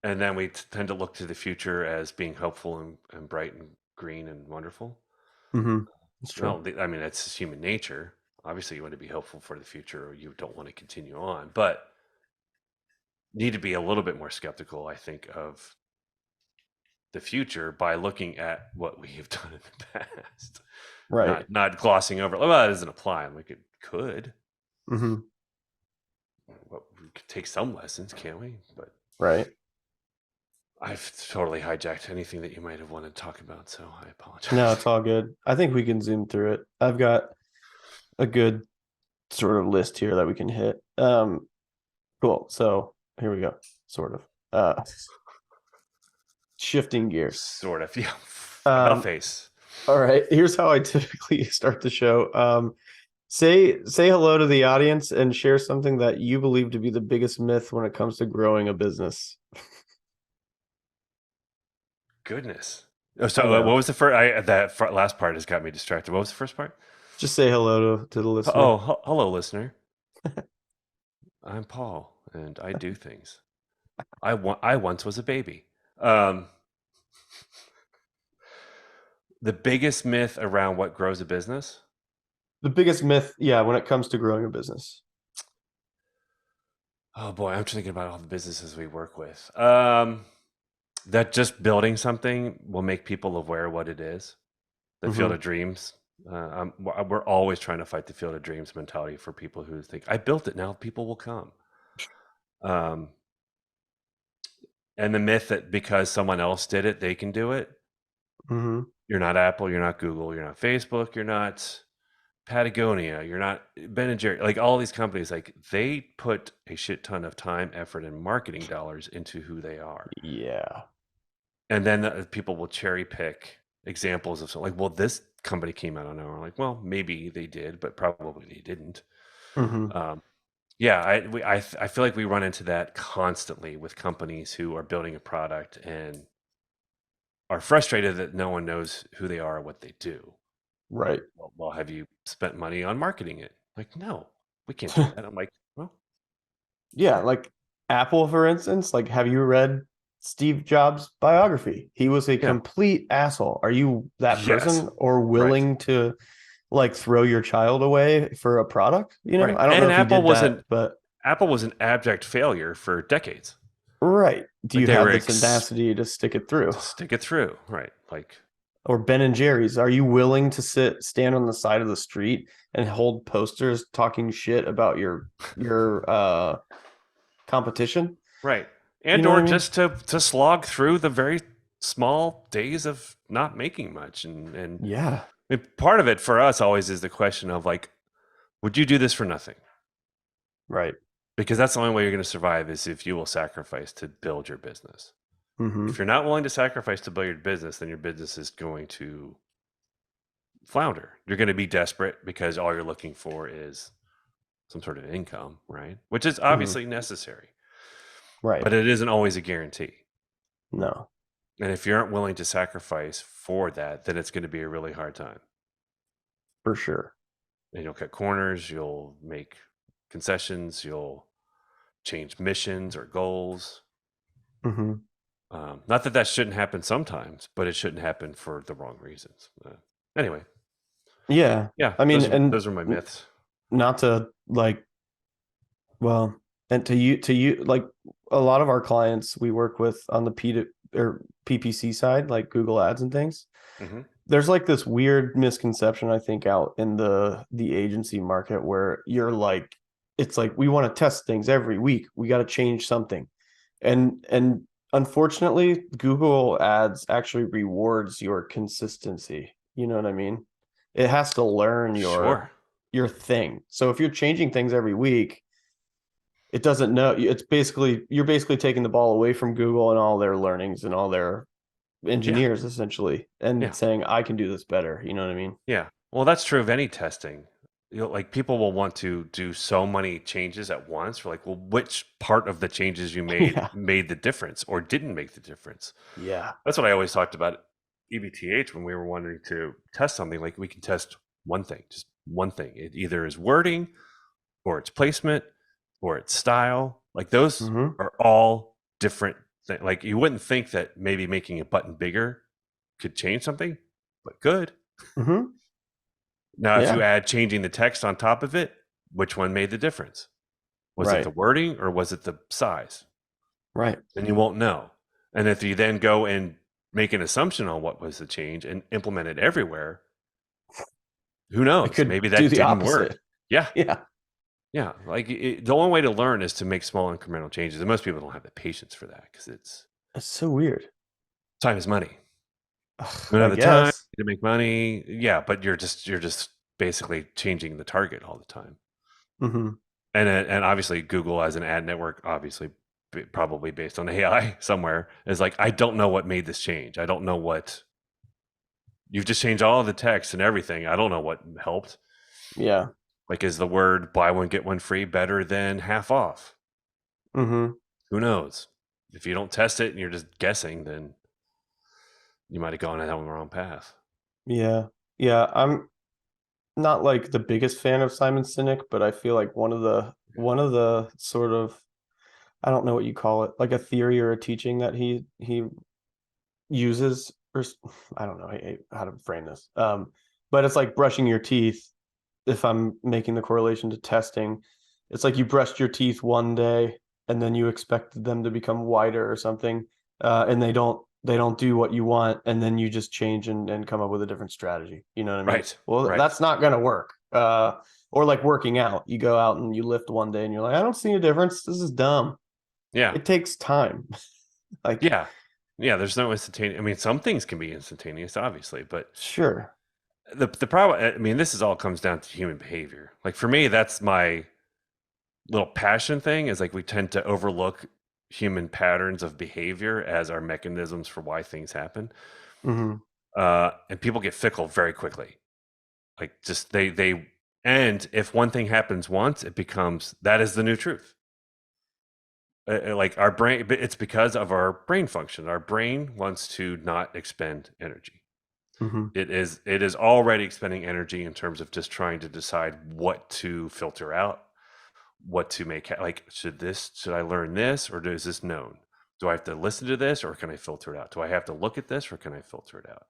Speaker 2: and then we tend to look to the future as being hopeful and bright and green and wonderful.
Speaker 1: Mm-hmm. It's true.
Speaker 2: Well, I mean, that's human nature. Obviously, you want to be hopeful for the future, or you don't want to continue on, but need to be a little bit more skeptical, I think, of the future by looking at what we have done in the past,
Speaker 1: Right.
Speaker 2: not glossing over. Well, that doesn't apply. I'm like, it could.
Speaker 1: Mm-hmm.
Speaker 2: Well, we could take some lessons, can't we? But
Speaker 1: Right.
Speaker 2: I've totally hijacked anything that you might have wanted to talk about, so I
Speaker 1: No,
Speaker 2: apologize.
Speaker 1: it's all good. I think we can zoom through it. I've got a good sort of list here that we can hit. Cool. So here we go. Sort of. Shifting gears.
Speaker 2: Sort of, yeah. About
Speaker 1: Um,
Speaker 2: face.
Speaker 1: all right. Here's how I typically start the show. Say hello to the audience and share something that you believe to be the biggest myth when it comes to growing a business.
Speaker 2: Goodness. Oh,
Speaker 1: I
Speaker 2: so what
Speaker 1: know.
Speaker 2: was the first? Last part has got me distracted. What was the first part?
Speaker 1: Just say hello to the listener.
Speaker 2: Oh, hello, listener. I'm Paul, and I do things. I once was a baby. Um, the biggest myth around what grows a business.
Speaker 1: The biggest myth, yeah, when it comes to growing a business.
Speaker 2: Oh boy, I'm thinking about all the businesses we work with. That just building something will make people aware what it is. The field
Speaker 1: Mm-hmm.
Speaker 2: of dreams. We're always trying to fight the field of dreams mentality for people who think I built it, now people will come. Um, and the myth that because someone else did it, they can do it.
Speaker 1: Mm-hmm.
Speaker 2: You're not Apple, you're not Google, you're not Facebook, you're not Patagonia, you're not Ben and Jerry. Like all these companies, like they put a shit ton of time, effort, and marketing dollars into who they are.
Speaker 1: Yeah.
Speaker 2: And then people will cherry pick examples of something like, well, this company came out on our own. Like, well, maybe they did, but probably they didn't.
Speaker 1: Mm-hmm.
Speaker 2: Yeah, I feel like we run into that constantly with companies who are building a product and are frustrated that no one knows who they are or what they do.
Speaker 1: Right.
Speaker 2: Well, have you spent money on marketing it? Like, no, we can't do that. I'm like, well,
Speaker 1: Yeah, like Apple, for instance. Like, have you read Steve Jobs' biography? He was a
Speaker 2: yeah,
Speaker 1: complete asshole. Are you that
Speaker 2: yes,
Speaker 1: person or
Speaker 2: right,
Speaker 1: willing to like throw your child away for a product? You know,
Speaker 2: right.
Speaker 1: I don't know
Speaker 2: And
Speaker 1: if he did that, but
Speaker 2: Apple was an abject failure for decades.
Speaker 1: right. Do
Speaker 2: Like
Speaker 1: you
Speaker 2: they
Speaker 1: have
Speaker 2: were
Speaker 1: the tenacity to stick it through?
Speaker 2: to stick it through, right? Like,
Speaker 1: Or Ben and Jerry's, are you willing to stand on the side of the street and hold posters talking shit about your competition?
Speaker 2: right.
Speaker 1: You
Speaker 2: And
Speaker 1: know what
Speaker 2: or
Speaker 1: I mean?
Speaker 2: just to slog through the very small days of not making much. And
Speaker 1: Yeah.
Speaker 2: I mean, part of it for us always is the question of like, would you do this for nothing?
Speaker 1: Right.
Speaker 2: Because that's the only way you're going to survive is if you will sacrifice to build your business.
Speaker 1: Mm-hmm.
Speaker 2: If you're not willing to sacrifice to build your business, then your business is going to flounder. You're going to be desperate because all you're looking for is some sort of income, right? Which is
Speaker 1: Mm-hmm.
Speaker 2: obviously necessary,
Speaker 1: Right.
Speaker 2: but it isn't always a guarantee.
Speaker 1: No,
Speaker 2: And if you aren't willing to sacrifice for that, then it's going to be a really hard time.
Speaker 1: for sure.
Speaker 2: And you'll cut corners, you'll make concessions, you'll change missions or goals.
Speaker 1: Mm-hmm.
Speaker 2: Not that that shouldn't happen sometimes, but it shouldn't happen for the wrong reasons. Anyway,
Speaker 1: Yeah.
Speaker 2: yeah,
Speaker 1: I mean, and
Speaker 2: those are my myths.
Speaker 1: not to like, well, and to you, like a lot of our clients we work with on the P to, or PPC side, like Google Ads and things.
Speaker 2: Hmm.
Speaker 1: There's like this weird misconception I think out in the agency market where you're like, it's like we want to test things every week. We got to change something. And unfortunately, Google Ads actually rewards your consistency. You know what I mean? It has to learn
Speaker 2: Sure.
Speaker 1: your thing. So if you're changing things every week, it doesn't know. It's basically you're basically taking the ball away from Google and all their learnings and all their
Speaker 2: Yeah.
Speaker 1: engineers essentially and
Speaker 2: Yeah.
Speaker 1: saying I can do this better. You know what I mean?
Speaker 2: Yeah. Well, that's true of any testing. Like people will want to do so many changes at once. We're like, well, which part of the changes you made
Speaker 1: Yeah.
Speaker 2: made the difference or didn't make the difference?
Speaker 1: Yeah.
Speaker 2: That's what I always talked about EBTH when we were wanting to test something. Like we can test one thing, just one thing. It either is wording or it's placement or it's style. Like those
Speaker 1: Mm-hmm.
Speaker 2: are all different things. Like you wouldn't think that maybe making a button bigger could change something, but could.
Speaker 1: Mm-hmm.
Speaker 2: Now, if you
Speaker 1: Yeah.
Speaker 2: add changing the text on top of it, which one made the difference? Was it
Speaker 1: Right.
Speaker 2: the wording or was it the size?
Speaker 1: Right.
Speaker 2: Then you won't know. And if you then go and make an assumption on what was the change and implement it everywhere, who
Speaker 1: It
Speaker 2: knows?
Speaker 1: could
Speaker 2: Maybe
Speaker 1: do
Speaker 2: that
Speaker 1: the
Speaker 2: didn't work.
Speaker 1: opposite.
Speaker 2: Yeah.
Speaker 1: Yeah.
Speaker 2: Yeah. Like the only way to learn is to make small incremental changes. And most people don't have the patience for that because it's
Speaker 1: It's so weird.
Speaker 2: time is money.
Speaker 1: Ugh,
Speaker 2: You don't
Speaker 1: I
Speaker 2: have the time
Speaker 1: guess.
Speaker 2: to make money. Yeah. But you're just basically changing the target all the time.
Speaker 1: Mm-hmm.
Speaker 2: And obviously Google as an ad network, obviously probably based on AI somewhere, is like, I don't know what made this change. I don't know what you've just changed all of the text and everything. I don't know what helped.
Speaker 1: Yeah.
Speaker 2: Like, is the word buy one get one free better than half off?
Speaker 1: Mm-hmm.
Speaker 2: Who knows? If you don't test it and you're just guessing, then you might have gone down the wrong path.
Speaker 1: Yeah. Yeah. I'm not like the biggest fan of Simon Sinek, but I feel like one of the sort of I don't know what you call it, like a theory or a teaching that he uses or I don't know how to frame this. But it's like brushing your teeth. If I'm making the correlation to testing, it's like you brushed your teeth one day and then you expected them to become whiter or something, and they don't do what you want, and then you just change and come up with a different strategy. You know what I mean?
Speaker 2: Right.
Speaker 1: Well,
Speaker 2: Right.
Speaker 1: that's not gonna work. Or like working out, you go out and you lift one day and you're like, I don't see a difference. This is dumb.
Speaker 2: Yeah.
Speaker 1: It takes time. Like,
Speaker 2: Yeah. Yeah. There's no instantaneous. I mean, some things can be instantaneous, obviously, but
Speaker 1: sure.
Speaker 2: the problem, I mean, this is all comes down to human behavior. Like for me, that's my little passion thing is like we tend to overlook human patterns of behavior as our mechanisms for why things happen.
Speaker 1: Hmm.
Speaker 2: and people get fickle very quickly. Like just they and if one thing happens once, it becomes that is the new truth. Like our brain, it's because of our brain function. Our brain wants to not expend energy.
Speaker 1: Mm-hmm.
Speaker 2: It is already expending energy in terms of just trying to decide what to filter out, what to make, like should I learn this, or is this known? Do I have to listen to this, or can I filter it out? Do I have to look at this, or can I filter it out?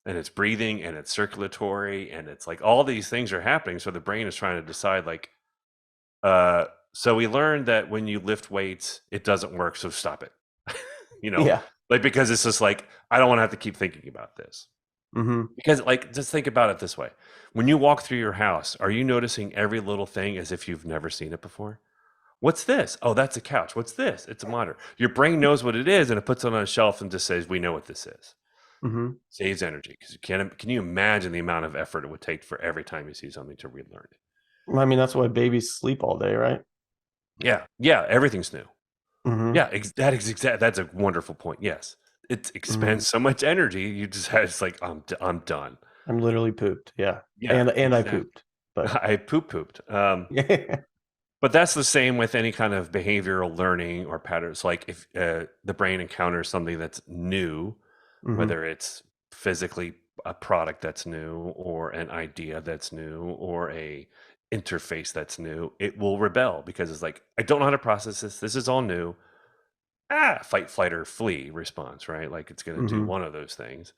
Speaker 2: And it's breathing and it's circulatory and it's like all these things are happening, so the brain is trying to decide like so we learned that when you lift weights it doesn't work, so stop it.
Speaker 1: Yeah.
Speaker 2: Like because it's just like I don't want to have to keep thinking about this.
Speaker 1: Mm-hmm.
Speaker 2: Because like just think about it this way. When you walk through your house, are you noticing every little thing as if you've never seen it before? What's this? Oh, that's a couch. What's this? It's a monitor. Your brain knows what it is and it puts it on a shelf and just says, we know what this is.
Speaker 1: Mm-hmm.
Speaker 2: Saves energy, because can you imagine the amount of effort it would take for every time you see something to relearn it?
Speaker 1: I mean, that's why babies sleep all day, right?
Speaker 2: Yeah, everything's new.
Speaker 1: Mm-hmm.
Speaker 2: Yeah, that's a wonderful point. Yes, it expends so much energy. You just it's like I'm done.
Speaker 1: I'm literally pooped. Yeah.
Speaker 2: Yeah,
Speaker 1: And I pooped, but
Speaker 2: I pooped.
Speaker 1: yeah.
Speaker 2: But that's the same with any kind of behavioral learning or patterns. Like if the brain encounters something that's new,
Speaker 1: Mm-hmm.
Speaker 2: whether it's physically a product that's new or an idea that's new or a interface that's new, it will rebel because it's like, I don't know how to process this. This is all new. Fight, flight, or flee response, right? Like it's going to do
Speaker 1: Mm-hmm.
Speaker 2: one of those things.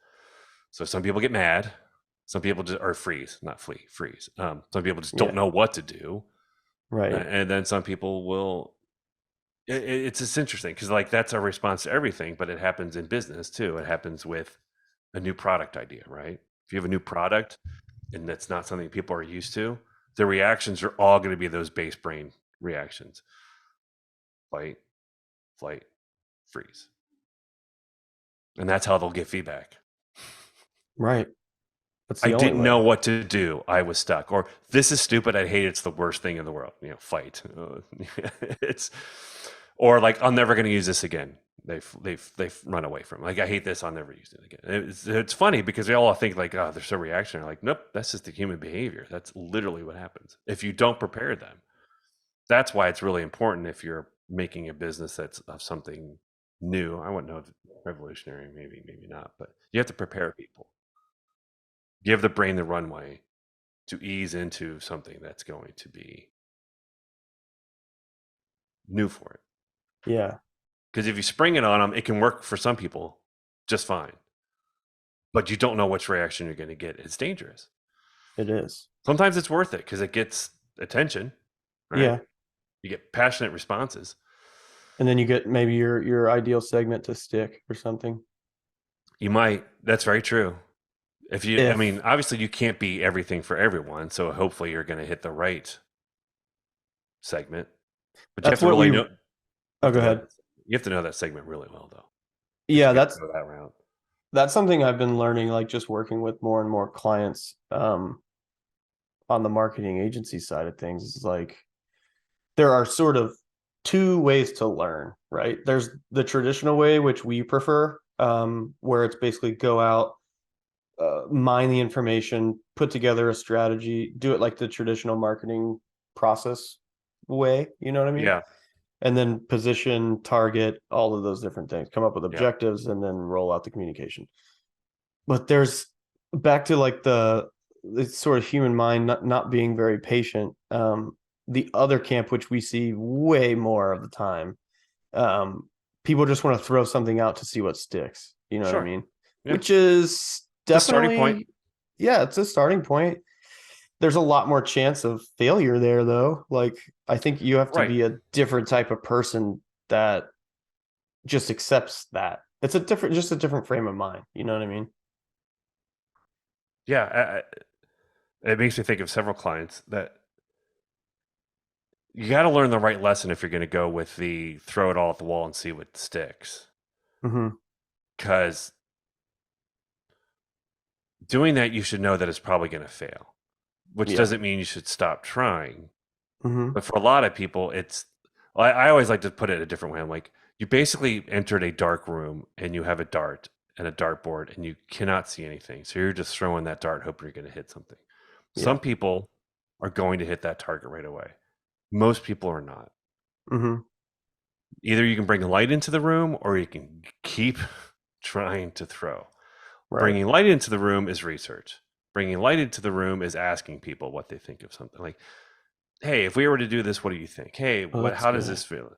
Speaker 2: So some people get mad. Some people just, or freeze, not flee, freeze. Some people just don't know what to do.
Speaker 1: Right.
Speaker 2: And then some people will, it's just interesting because like that's our response to everything, but it happens in business too. It happens with a new product idea, right? If you have a new product and that's not something people are used to, the reactions are all going to be those base brain reactions: fight, flight, freeze. And that's how they'll get feedback.
Speaker 1: Right. That's
Speaker 2: I
Speaker 1: the only
Speaker 2: didn't
Speaker 1: way.
Speaker 2: know what to do. I was stuck. Or this is stupid. I hate it. It's the worst thing in the world. Fight. It's, or like, I'm never going to use this again. They've run away from it. Like, I hate this. I'll never use it again. It's funny because they all think like, oh, they're so reactionary. Like, nope, that's just the human behavior. That's literally what happens if you don't prepare them. That's why it's really important if you're making a business that's of something new. I wouldn't know if revolutionary, maybe not, but you have to prepare people. Give the brain the runway to ease into something that's going to be new for it.
Speaker 1: Yeah.
Speaker 2: Because if you spring it on them, it can work for some people just fine. But you don't know which reaction you're going to get. It's dangerous.
Speaker 1: It is.
Speaker 2: Sometimes it's worth it because it gets attention, right?
Speaker 1: Yeah.
Speaker 2: You get passionate responses.
Speaker 1: And then you get maybe your ideal segment to stick or something.
Speaker 2: You might. That's very true. I mean, obviously you can't be everything for everyone. So hopefully you're going to hit the right segment. But you have to really know.
Speaker 1: Oh, go ahead.
Speaker 2: You have to know that segment really well, though.
Speaker 1: Yeah, that's
Speaker 2: go that route.
Speaker 1: That's something I've been learning, like just working with more and more clients on the marketing agency side of things. Is like there are sort of two ways to learn, right? There's the traditional way, which we prefer, where it's basically go out, mine the information, put together a strategy, do it like the traditional marketing process way. You know what I mean?
Speaker 2: Yeah.
Speaker 1: And then position, target, all of those different things, come up with objectives, and then roll out the communication. But there's back to like the sort of human mind not being very patient. The other camp, which we see way more of the time, people just want to throw something out to see what sticks. You know what I mean? Yeah. Which is definitely
Speaker 2: starting point.
Speaker 1: Yeah, it's a starting point. There's a lot more chance of failure there, though. Like, I think you have to be a different type of person that just accepts that. It's just a different frame of mind. You know what I mean?
Speaker 2: Yeah. It makes me think of several clients that you got to learn the right lesson if you're going to go with the throw it all at the wall and see what sticks. Because doing that, you should know that it's probably going to fail. Which doesn't mean you should stop trying. But for a lot of people, I always like to put it a different way. I'm like, you basically entered a dark room and you have a dart and a dartboard and you cannot see anything. So you're just throwing that dart, hoping you're going to hit something.
Speaker 1: Yeah.
Speaker 2: Some people are going to hit that target right away. Most people are not.
Speaker 1: Mm-hmm.
Speaker 2: Either you can bring light into the room or you can keep trying to throw.
Speaker 1: Right.
Speaker 2: Bringing light into the room is research. Bringing light into the room is asking people what they think of something. Like, hey, if we were to do this, what do you think? Hey, how does this feel?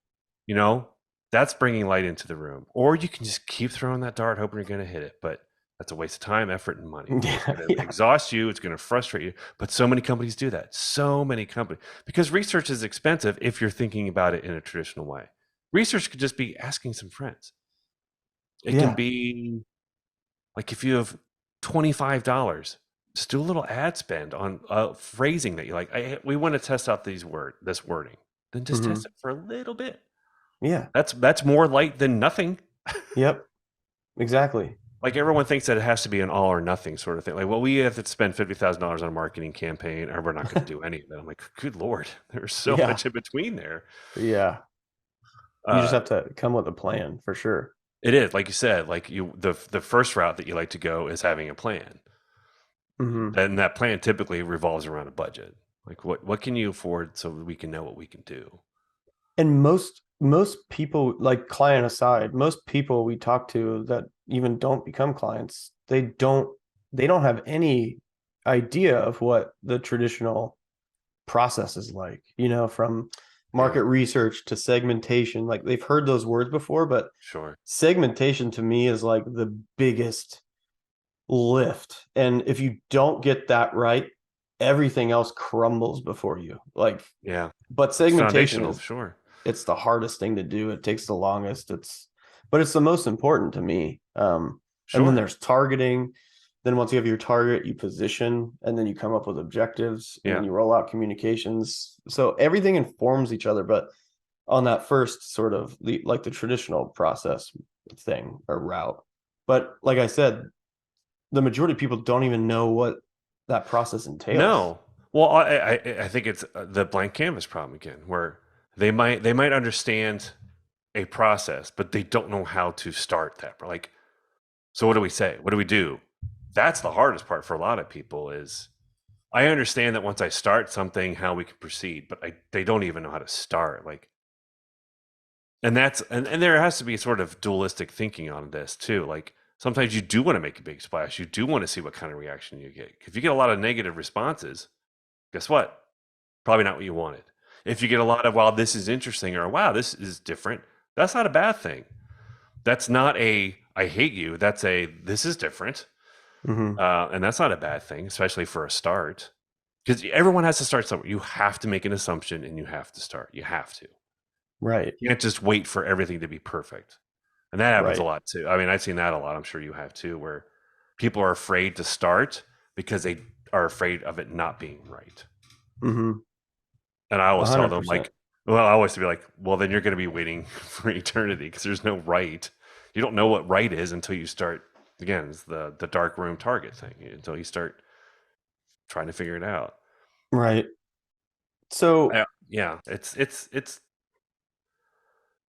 Speaker 2: You know, that's bringing light into the room. Or you can just keep throwing that dart, hoping you're going to hit it. But that's a waste of time, effort, and money. It's going to exhaust you. It's going to frustrate you. But so many companies do that. So many companies. Because research is expensive if you're thinking about it in a traditional way. Research could just be asking some friends. It can be like if you have $25, just do a little ad spend on phrasing that you like. We want to test out this wording. Then just test it for a little bit.
Speaker 1: Yeah.
Speaker 2: That's more light than nothing.
Speaker 1: Yep. Exactly.
Speaker 2: Like everyone thinks that it has to be an all or nothing sort of thing. Like, well, we have to spend $50,000 on a marketing campaign, or we're not going to do any of it. I'm like, good Lord, there's so much in between there.
Speaker 1: Yeah. You just have to come with a plan for sure.
Speaker 2: It is, like you said, like the first route that you like to go is having a plan.
Speaker 1: Mm-hmm.
Speaker 2: And that plan typically revolves around a budget. Like what can you afford so we can know what we can do?
Speaker 1: And most people, like client aside, most people we talk to that even don't become clients, they don't have any idea of what the traditional process is like, you know, from market research to segmentation. Like they've heard those words before, but segmentation to me is like the biggest lift. And if you don't get that right, everything else crumbles before you. Like, but segmentation is it's the hardest thing to do. It takes the longest. But it's the most important to me. And then there's targeting. Then once you have your target, you position, and then you come up with objectives, and then you roll out communications. So everything informs each other. But on that first sort of like the traditional process thing or route. But like I said, the majority of people don't even know what that process entails.
Speaker 2: No. Well, I think it's the blank canvas problem again, where they might understand a process, but they don't know how to start that. Like, so what do we say? What do we do? That's the hardest part for a lot of people is I understand that once I start something, how we can proceed, but they don't even know how to start. Like, and there has to be sort of dualistic thinking on this too. Like sometimes you do want to make a big splash. You do want to see what kind of reaction you get. If you get a lot of negative responses, guess what? Probably not what you wanted. If you get a lot of, wow, this is interesting, or wow, this is different, that's not a bad thing. That's not a, I hate you. That's a, this is different. And that's not a bad thing, especially for a start. Because everyone has to start somewhere. You have to make an assumption and you have to start. You have to.
Speaker 1: Right.
Speaker 2: You can't just wait for everything to be perfect. And that happens a lot too. I mean, I've seen that a lot. I'm sure you have too, where people are afraid to start because they are afraid of it not being right. And I always 100%. Tell them like, well, I always be like, well, then you're going to be waiting for eternity because there's no right. You don't know what right is until you start. Again, it's the dark room target thing until you start trying to figure it out.
Speaker 1: Right. So
Speaker 2: it's.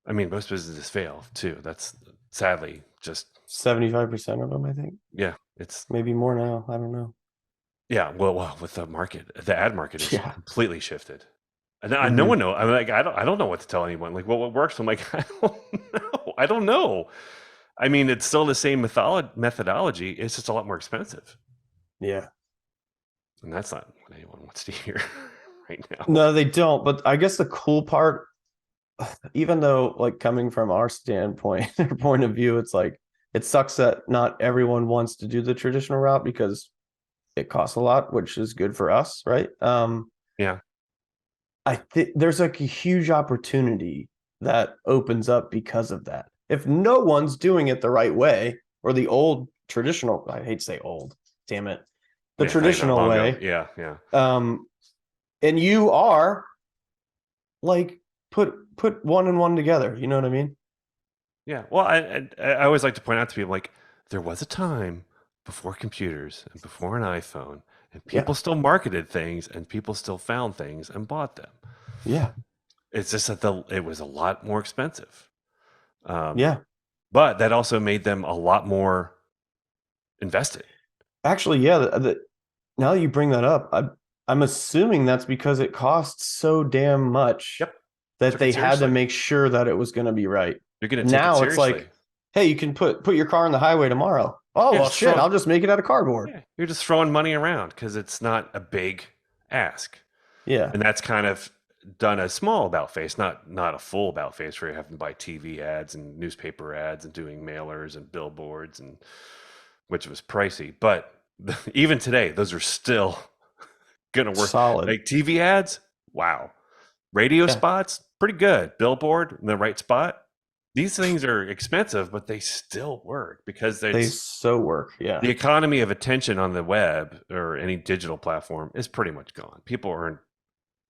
Speaker 2: I mean, most businesses fail too. That's sadly just
Speaker 1: 75% of them, I think.
Speaker 2: Yeah, it's
Speaker 1: maybe more now. I don't know.
Speaker 2: Yeah, well, with the market, the ad market is completely shifted. And no one knows. I'm like, I don't know what to tell anyone. Like, well, what works? I'm like, I don't know. I mean, it's still the same methodology. It's just a lot more expensive.
Speaker 1: Yeah.
Speaker 2: And that's not what anyone wants to hear right now.
Speaker 1: No, they don't. But I guess the cool part, even though like coming from our standpoint or point of view, it's like, it sucks that not everyone wants to do the traditional route because it costs a lot, which is good for us. Right.
Speaker 2: Yeah.
Speaker 1: I think there's like a huge opportunity that opens up because of that. If no one's doing it the right way, or the old traditional, I hate to say old, damn it, the traditional way.
Speaker 2: Yeah.
Speaker 1: And you are like, put one and one together. You know what I mean?
Speaker 2: Yeah. Well, I always like to point out to people, like, there was a time before computers and before an iPhone, and people still marketed things and people still found things and bought them.
Speaker 1: Yeah.
Speaker 2: It's just that it was a lot more expensive.
Speaker 1: But
Speaker 2: that also made them a lot more invest it.
Speaker 1: Actually, yeah. Now that you bring that up, I'm assuming that's because it costs so damn much
Speaker 2: Yep.
Speaker 1: that
Speaker 2: Took it
Speaker 1: they had to
Speaker 2: seriously.
Speaker 1: make sure that it was going to be right.
Speaker 2: You're going to take it
Speaker 1: Now it's
Speaker 2: seriously.
Speaker 1: like, hey, you can put your car on the highway tomorrow. Oh,
Speaker 2: Yeah,
Speaker 1: well, shit, I'll just make it out of cardboard.
Speaker 2: yeah, you're just throwing money around because it's not a big ask.
Speaker 1: Yeah.
Speaker 2: And that's kind of done a small about face, not a full about face where you have to buy TV ads and newspaper ads and doing mailers and billboards, and which was pricey. But even today, those are still gonna work.
Speaker 1: Solid.
Speaker 2: Like TV ads, wow. Radio
Speaker 1: Yeah.
Speaker 2: spots, pretty good. Billboard in the right spot. These things are expensive, but they still work because
Speaker 1: They so work. Yeah.
Speaker 2: the economy of attention on the web or any digital platform is pretty much gone. People aren't,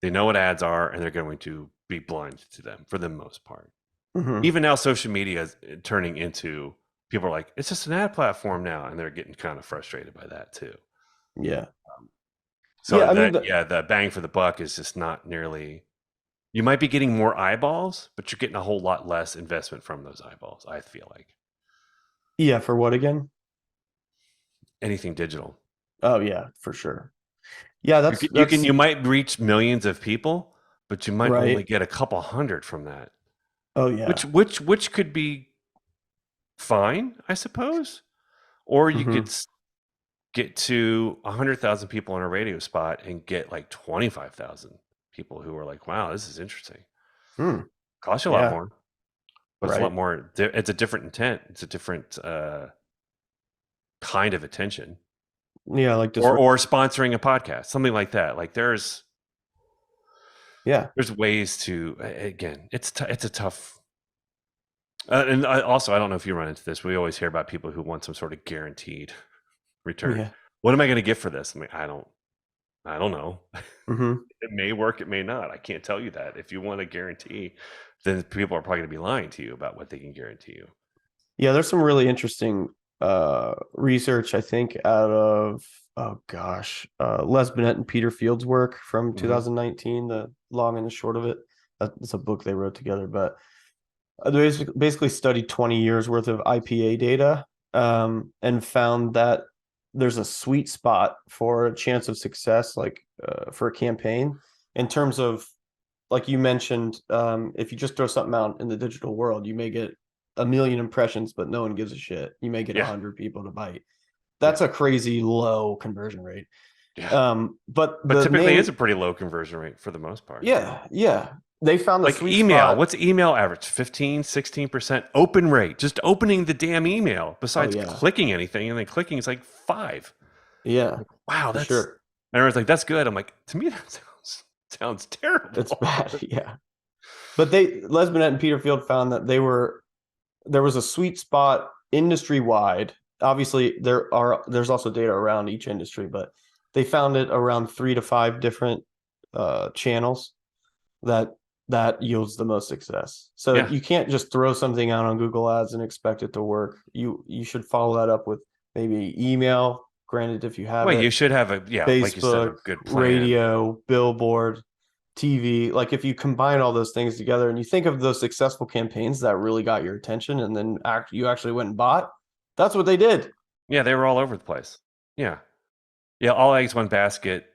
Speaker 2: they know what ads are and they're going to be blind to them for the most part.
Speaker 1: Mhm.
Speaker 2: Even now, social media is turning into, people are like, it's just an ad platform now. And they're getting kind of frustrated by that too.
Speaker 1: Yeah.
Speaker 2: So
Speaker 1: Yeah, I mean,
Speaker 2: the bang for the buck is just not nearly, you might be getting more eyeballs, but you're getting a whole lot less investment from those eyeballs, I feel like.
Speaker 1: yeah, for what again?
Speaker 2: Anything digital.
Speaker 1: Oh yeah, for sure. Yeah, that's
Speaker 2: You might reach millions of people, but you might only
Speaker 1: right.
Speaker 2: get a couple hundred from that.
Speaker 1: Oh yeah.
Speaker 2: Which could be fine, I suppose. Or you could get to 100,000 people in a radio spot and get like 25,000 people who are like, wow, this is interesting. Costs you a lot more, but it's a lot more. It's a different intent. It's a different kind of attention.
Speaker 1: Yeah, like
Speaker 2: or sponsoring a podcast, something like that. Like there's ways to, again, it's a tough. And also, I don't know if you run into this. We always hear about people who want some sort of guaranteed return.
Speaker 1: Yeah.
Speaker 2: What am I going to get for this? I mean, I don't know.
Speaker 1: Mm-hmm.
Speaker 2: It may work, it may not. I can't tell you that. If you want a guarantee, then people are probably going to be lying to you about what they can guarantee you.
Speaker 1: Yeah, there's some really interesting research, I think, out of Les Binet and Peter Field's work from 2019, the long and the short of it. That's a book they wrote together, but they basically studied 20 years worth of IPA data and found that there's a sweet spot for a chance of success, like for a campaign, in terms of, like you mentioned, if you just throw something out in the digital world, you may get 1 million impressions, but no one gives a shit. You may get 100 people to bite. That's a crazy low conversion rate.
Speaker 2: Yeah. But typically it's a pretty low conversion rate for the most part.
Speaker 1: Yeah. They found the
Speaker 2: like
Speaker 1: sweet
Speaker 2: email
Speaker 1: spot.
Speaker 2: What's email average? 15-16% open rate, just opening the damn email, besides clicking anything, and then clicking is like 5.
Speaker 1: Like,
Speaker 2: wow, that's sure. And everyone's like, that's good. I'm like, to me that sounds terrible.
Speaker 1: It's bad. Yeah. But Les Binet and Peter Field found that there was a sweet spot industry wide. Obviously there's also data around each industry, but they found it around 3 to 5 different channels that yields the most success. So you can't just throw something out on Google Ads and expect it to work. You should follow that up with maybe email, granted, if you have
Speaker 2: you should have Facebook, like you said, a good plan.
Speaker 1: Radio, billboard, TV. Like if you combine all those things together and you think of those successful campaigns that really got your attention and then you actually went and bought, that's what they did.
Speaker 2: Yeah, they were all over the place. Yeah, all eggs one basket.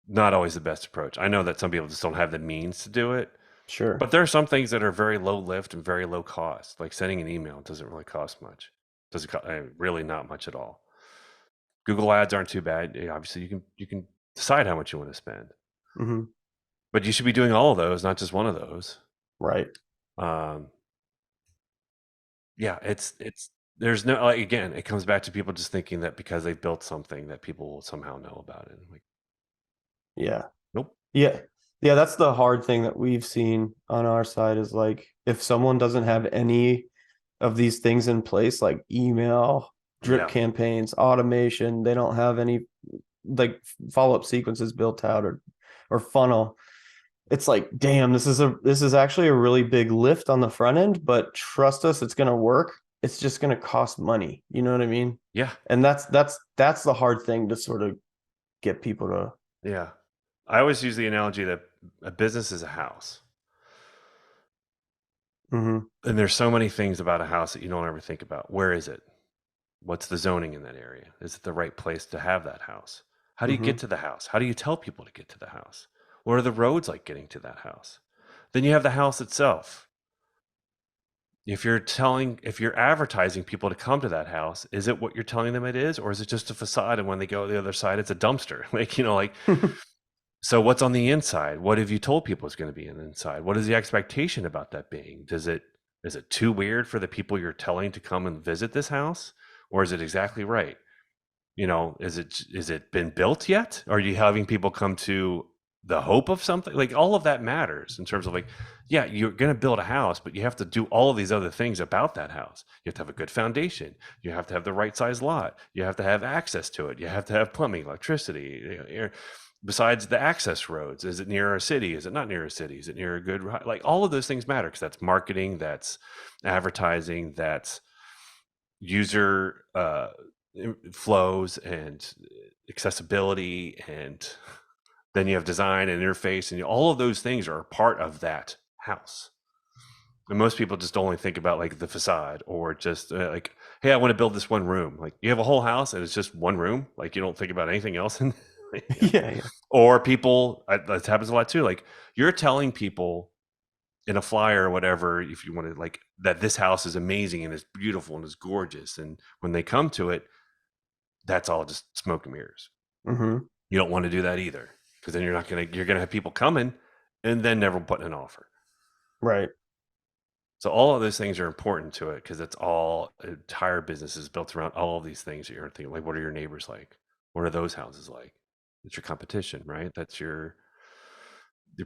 Speaker 2: Not always the best approach. I know that some people just don't have the means to do it.
Speaker 1: Sure.
Speaker 2: But there are some things that are very low lift and very low cost. Like sending an email doesn't really cost much. Doesn't cost, really not much at all. Google ads aren't too bad. Obviously, you can decide how much you want to spend.
Speaker 1: Mm-hmm.
Speaker 2: But you should be doing all of those, not just one of those.
Speaker 1: Right.
Speaker 2: It's there's no, like, again, it comes back to people just thinking that because they've built something that people will somehow know about it. Like, nope.
Speaker 1: Yeah, that's the hard thing that we've seen on our side is like if someone doesn't have any of these things in place, like email, drip campaigns, automation, they don't have any like follow-up sequences built out or funnel. It's like, damn, this is actually a really big lift on the front end, but trust us, it's gonna work. It's just gonna cost money. You know what I mean?
Speaker 2: Yeah.
Speaker 1: And that's the hard thing to sort of get people to.
Speaker 2: Yeah. I always use the analogy that a business is a house.
Speaker 1: Mm-hmm.
Speaker 2: And there's so many things about a house that you don't ever think about. Where is it? What's the zoning in that area? Is it the right place to have that house? How do you
Speaker 1: Mm-hmm.
Speaker 2: get to the house? How do you tell people to get to the house? What are the roads like getting to that house? Then you have the house itself. If you're advertising people to come to that house, is it what you're telling them it is, or is it just a facade? And when they go to the other side, it's a dumpster. So what's on the inside? What have you told people is going to be on the inside? What is the expectation about that being? Is it too weird for the people you're telling to come and visit this house, or is it exactly right? Is it been built yet? Are you having people come to the hope of something? Like, all of that matters in terms of, like, yeah, you're going to build a house, but you have to do all of these other things about that house. You have to have a good foundation. You have to have the right size lot. You have to have access to it. You have to have plumbing, electricity, air. Besides the access roads, is it near a city? Is it not near a city? Is it near a good, like, all of those things matter, because that's marketing, that's advertising, that's user flows and accessibility, and then you have design and interface, and all of those things are a part of that house. And most people just only think about, like, the facade, or just like, hey, I want to build this one room. Like, you have a whole house and it's just one room. Like, you don't think about anything else.
Speaker 1: Yeah.
Speaker 2: Or people, that happens a lot too. Like, you're telling people in a flyer or whatever, if you want to, like, that this house is amazing and it's beautiful and it's gorgeous, and when they come to it, that's all just smoke and mirrors.
Speaker 1: Mm-hmm.
Speaker 2: You don't want to do that either, because then you're gonna have people coming and then never putting an offer.
Speaker 1: Right.
Speaker 2: So all of those things are important to it, because it's all entire business is built around all of these things that you're thinking, like, what are your neighbors like? What are those houses like? It's your competition, right? That's the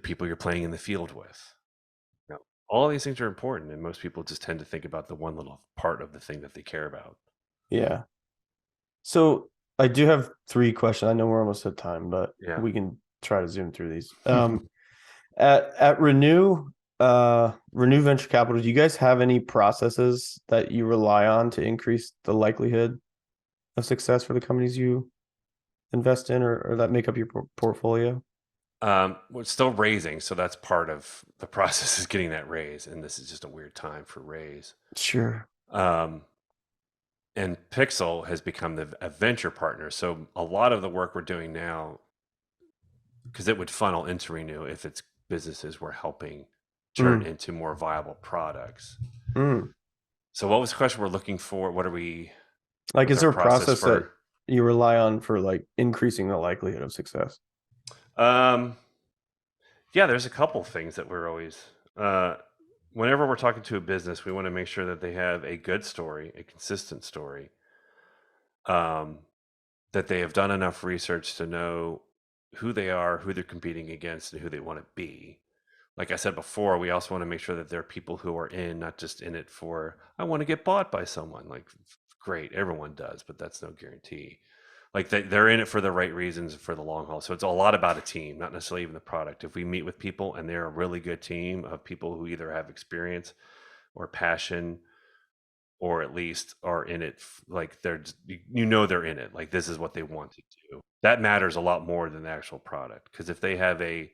Speaker 2: people you're playing in the field with. All these things are important, and most people just tend to think about the one little part of the thing that they care about.
Speaker 1: Yeah. So I do have 3 questions. I know we're almost at time, but
Speaker 2: Yeah.
Speaker 1: we can try to zoom through these. At Renew Venture Capital, do you guys have any processes that you rely on to increase the likelihood of success for the companies you invest in, or that make up your portfolio?
Speaker 2: We're still raising, so that's part of the process, is getting that raise, and this is just a weird time for raise.
Speaker 1: Sure.
Speaker 2: And Pixel has become a venture partner, so a lot of the work we're doing now, because it would funnel into Renew if its businesses were helping turn into more viable products. So what was the question we're looking for? What are we,
Speaker 1: like, is there a process
Speaker 2: for
Speaker 1: that you rely on for, like, increasing the likelihood of success?
Speaker 2: Yeah, there's a couple things that we're always, whenever we're talking to a business, we want to make sure that they have a good story, a consistent story, that they have done enough research to know who they are, who they're competing against, and who they want to be. Like I said before, we also want to make sure that there are people who are not just in it for, I want to get bought by someone. Like, great, everyone does, but that's no guarantee. Like, they're in it for the right reasons for the long haul. So it's a lot about a team, not necessarily even the product. If we meet with people and they're a really good team of people who either have experience or passion, or at least are in it, like, they're in it, like, this is what they want to do, that matters a lot more than the actual product. Because if they have a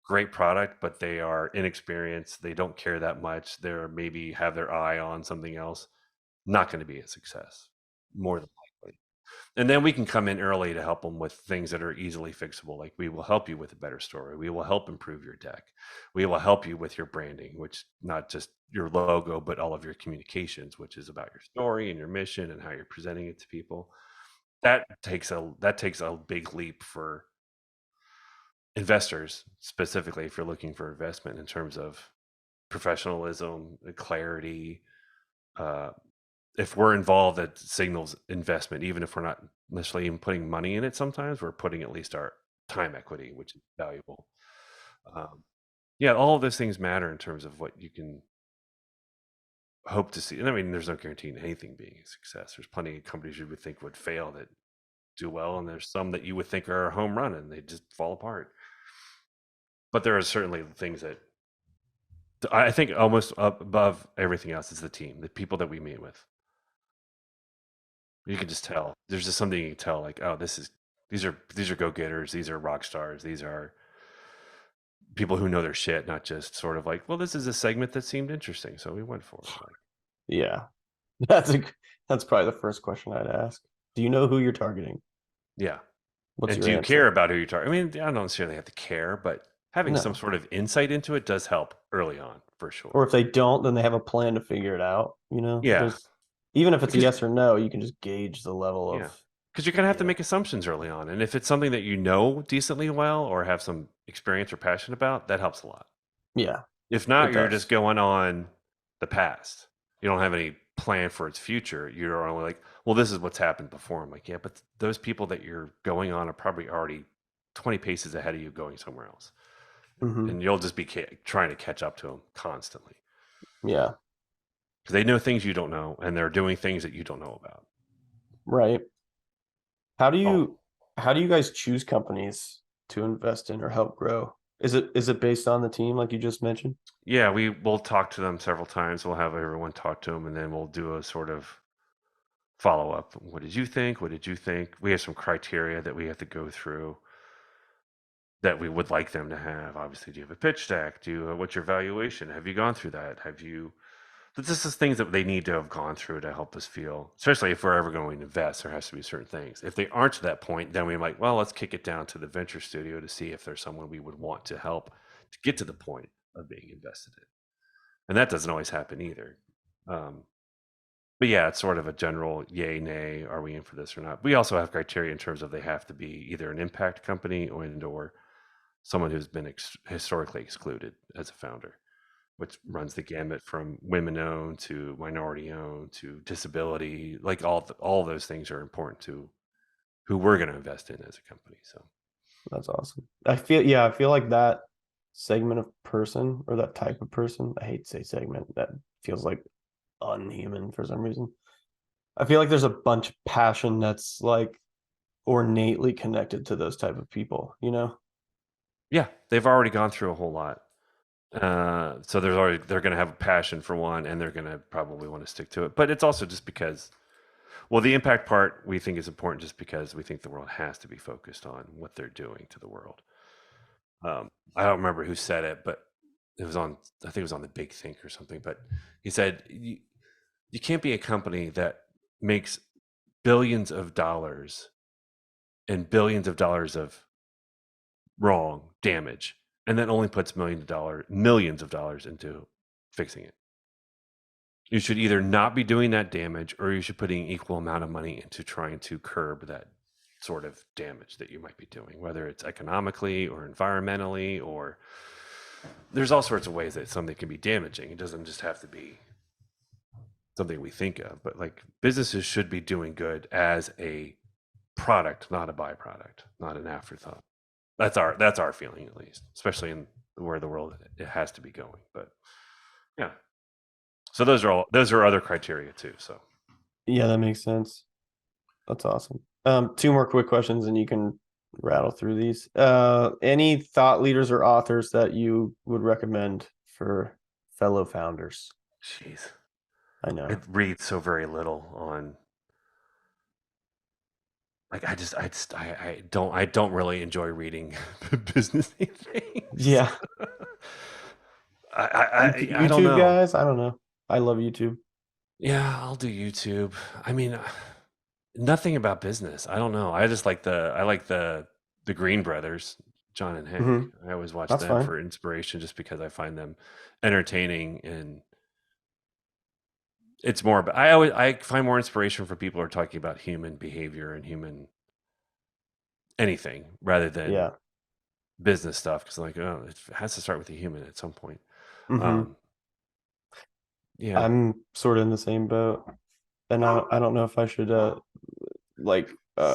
Speaker 2: great product but they are inexperienced, they don't care that much, they're maybe have their eye on something else, not going to be a success, more than likely. And then we can come in early to help them with things that are easily fixable. Like, we will help you with a better story. We will help improve your deck. We will help you with your branding, which not just your logo, but all of your communications, which is about your story and your mission and how you're presenting it to people. That takes a big leap for investors, specifically if you're looking for investment, in terms of professionalism, clarity. If we're involved, that signals investment, even if we're not necessarily even putting money in it. Sometimes we're putting at least our time equity, which is valuable. Yeah, all of those things matter in terms of what you can hope to see. And I mean, there's no guarantee in anything being a success. There's plenty of companies you would think would fail that do well, and there's some that you would think are a home run and they just fall apart. But there are certainly things that I think almost above everything else is the team, the people that we meet with. You can just tell. There's just something you can tell, like, oh, these are go-getters, these are rock stars, these are people who know their shit, not just sort of like, well, this is a segment that seemed interesting, so we went for it. Like,
Speaker 1: Yeah. That's That's probably the first question I'd ask. Do you know who you're targeting?
Speaker 2: Yeah.
Speaker 1: What's
Speaker 2: And
Speaker 1: your
Speaker 2: do you care
Speaker 1: answer?
Speaker 2: about who you target? I mean, I don't necessarily have to care, but having some
Speaker 1: No.
Speaker 2: sort of insight into it does help early on for
Speaker 1: Or
Speaker 2: sure.
Speaker 1: if they don't, then they have a plan to figure it out.
Speaker 2: Yeah.
Speaker 1: There's even if it's a
Speaker 2: Because
Speaker 1: yes or no, you can just gauge the level of,
Speaker 2: yeah. Because you're going to have to
Speaker 1: yeah.
Speaker 2: make assumptions early on. And if it's something that you know decently well or have some experience or passion about, that helps a lot.
Speaker 1: Yeah,
Speaker 2: If not,
Speaker 1: it
Speaker 2: you're just
Speaker 1: does.
Speaker 2: going on the past. You don't have any plan for its future. You're only like, well, this is what's happened before. I'm like, yeah, but those people that you're going on are probably already 20 paces ahead of you going somewhere else.
Speaker 1: Hmm.
Speaker 2: And you'll just be trying to catch up to them constantly
Speaker 1: Yeah,
Speaker 2: because they know things you don't know and they're doing things that you don't know about.
Speaker 1: right. How do
Speaker 2: Oh,
Speaker 1: you how do you guys choose companies to invest in or help grow? Is it based on the team like you just mentioned?
Speaker 2: yeah, we'll talk to them several times. We'll have everyone talk to them and then we'll do a sort of follow up. What did you think? What did you think? We have some criteria that we have to go through that we would like them to have. Obviously, do you have a pitch deck? What's your valuation? Have you gone through that? Have you? But this is things that they need to have gone through to help us feel, especially if we're ever going to invest, there has to be certain things. If they aren't to that point, then we might, well, let's kick it down to the venture studio to see if there's someone we would want to help to get to the point of being invested in. And that doesn't always happen either. Um, but yeah, it's sort of a general yay, nay, are we in for this or not? We also have criteria in terms of they have to be either an impact company or someone who's been historically excluded as a founder, which runs the gamut from women owned to minority owned to disability. Like all those things are important to who we're going to invest in as a company. So
Speaker 1: That's awesome. I feel like that segment of person or that type of person, I hate to say segment, that feels like unhuman for some reason. I feel like there's a bunch of passion that's like ornately connected to those type of people, you know?
Speaker 2: yeah, they've already gone through a whole lot. So they're going to have a passion for one, and they're going to probably want to stick to it. But it's also just because, well, the impact part we think is important, just because we think the world has to be focused on what they're doing to the world. I don't remember who said it, but it was on, I think it was on the Big Think or something. But he said you can't be a company that makes billions of dollars and billions of dollars of wrong damage, and then only puts millions of dollars into fixing it. You should either not be doing that damage, or you should put an equal amount of money into trying to curb that sort of damage that you might be doing, whether it's economically or environmentally, or there's all sorts of ways that something can be damaging. It doesn't just have to be something we think of, but like businesses should be doing good as a product, not a byproduct, not an afterthought. That's our feeling, at least, especially in where the world it has to be going. But yeah, so those are other criteria too. So
Speaker 1: Yeah, that makes sense. That's awesome. Two more quick questions and you can rattle through these. Any thought leaders or authors that you would recommend for fellow founders?
Speaker 2: jeez,
Speaker 1: I
Speaker 2: I
Speaker 1: know.
Speaker 2: read so very little on, like, I don't really enjoy reading businessy things.
Speaker 1: Yeah.
Speaker 2: I don't
Speaker 1: YouTube
Speaker 2: know.
Speaker 1: guys, I don't know. I love YouTube.
Speaker 2: Yeah, I'll do YouTube. I mean, nothing about business. I don't know. I like the Green Brothers, John and Hank.
Speaker 1: Hmm.
Speaker 2: I always watch
Speaker 1: That's
Speaker 2: them
Speaker 1: fine.
Speaker 2: for inspiration just because I find them entertaining, and it's more about, I find more inspiration for people who are talking about human behavior and human anything rather than
Speaker 1: Yeah.
Speaker 2: business stuff, because like, oh, it has to start with a human at some point.
Speaker 1: Hmm.
Speaker 2: Um, yeah.
Speaker 1: I'm sort of in the same boat. And I don't know if I should like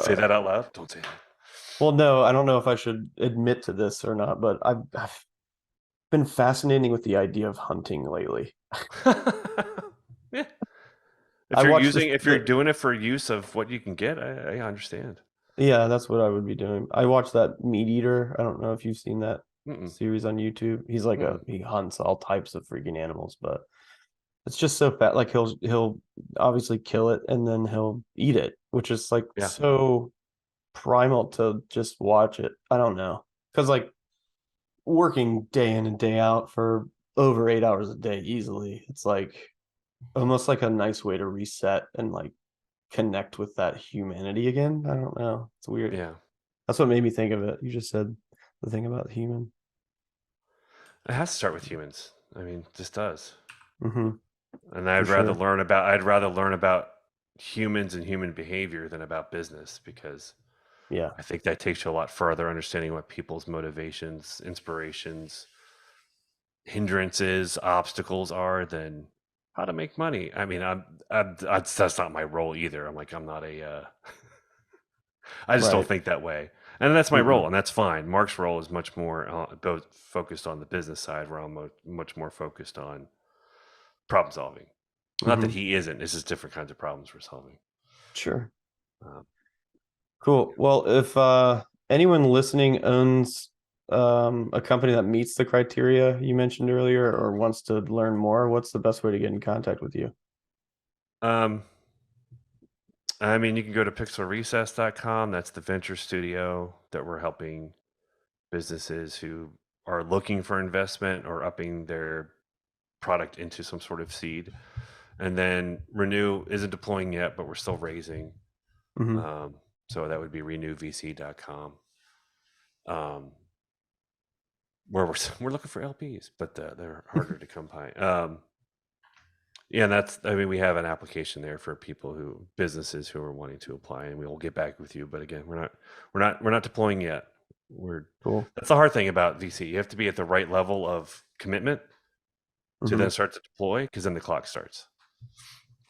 Speaker 2: Say that out loud. Don't say that.
Speaker 1: well no, I don't know if I should admit to this or not, but I've been fascinating with the idea of hunting lately.
Speaker 2: Yeah.
Speaker 1: I watched this
Speaker 2: If you're
Speaker 1: the
Speaker 2: doing it for use of what you can get, I understand.
Speaker 1: Yeah, that's what I would be doing. I watched that Meat Eater. I don't know if you've seen that
Speaker 2: Mm-mm,
Speaker 1: series on YouTube. He's like
Speaker 2: mm-mm.
Speaker 1: he hunts all types of freaking animals, but it's just so fat. Like he'll obviously kill it and then he'll eat it, which is like
Speaker 2: Yeah.
Speaker 1: so primal to just watch it. I don't know. Because like working day in and day out for over 8 hours a day easily, it's like almost like a nice way to reset and like connect with that humanity again. I don't know. It's weird.
Speaker 2: Yeah.
Speaker 1: That's what made me think of it. You just said the thing about human.
Speaker 2: It has to start with humans. I mean, it just does.
Speaker 1: Mm-hmm.
Speaker 2: And I'd rather learn about humans and human behavior than about business, because I think that takes you a lot further, understanding what people's motivations, inspirations, hindrances, obstacles are, than how to make money. I mean, that's not my role either. I'm not a I just don't think that way. And that's my role, and that's fine. Mark's role is much more both focused on the business side, where I'm much more focused on problem solving. Not that he isn't. It's just different kinds of problems we're solving.
Speaker 1: Sure. Cool. Well, if anyone listening owns a company that meets the criteria you mentioned earlier, or wants to learn more, what's the best way to get in contact with you?
Speaker 2: I mean, you can go to pixelrecess.com. That's the venture studio that we're helping businesses who are looking for investment or upping their product into some sort of seed. And then Renew isn't deploying yet, but we're still raising. So that would be renewvc.com. Where we're looking for LPs, but they're harder to come by. Yeah, and we have an application there for businesses who are wanting to apply, and we will get back with you. But again, we're not deploying yet. That's the hard thing about VC. You have to be at the right level of commitment to then start to deploy, because then the clock starts.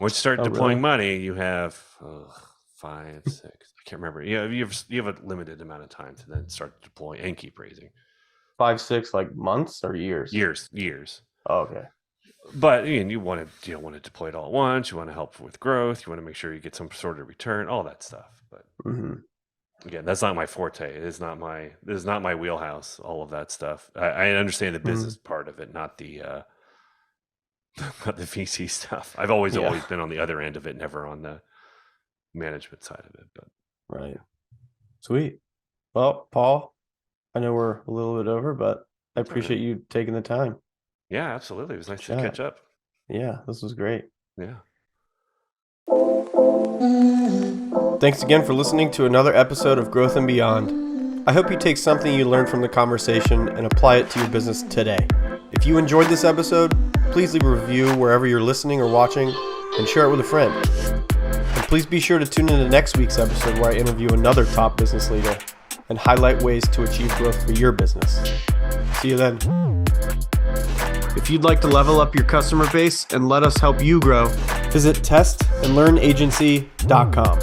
Speaker 2: Once you start deploying money, you have 5, 6. I can't remember. You have a limited amount of time to then start to deploy and keep raising.
Speaker 1: 5, 6, like months or years?
Speaker 2: Years.
Speaker 1: Oh, okay.
Speaker 2: But you don't want to deploy it all at once. You want to help with growth. You want to make sure you get some sort of return, all that stuff. But again, that's not my forte. It is not my wheelhouse. All of that stuff. I understand the business part of it, not the VC stuff. I've always been on the other end of it, never on the management side of it. But
Speaker 1: right. Sweet. Well, Paul, I know we're a little bit over, but I appreciate you taking the time.
Speaker 2: Yeah, absolutely. It was nice to catch up.
Speaker 1: Yeah, this was great.
Speaker 2: Yeah.
Speaker 1: Thanks again for listening to another episode of Growth and Beyond. I hope you take something you learned from the conversation and apply it to your business today. If you enjoyed this episode, please leave a review wherever you're listening or watching, and share it with a friend. And please be sure to tune in to next week's episode, where I interview another top business leader and highlight ways to achieve growth for your business. See you then. If you'd like to level up your customer base and let us help you grow, visit testandlearnagency.com.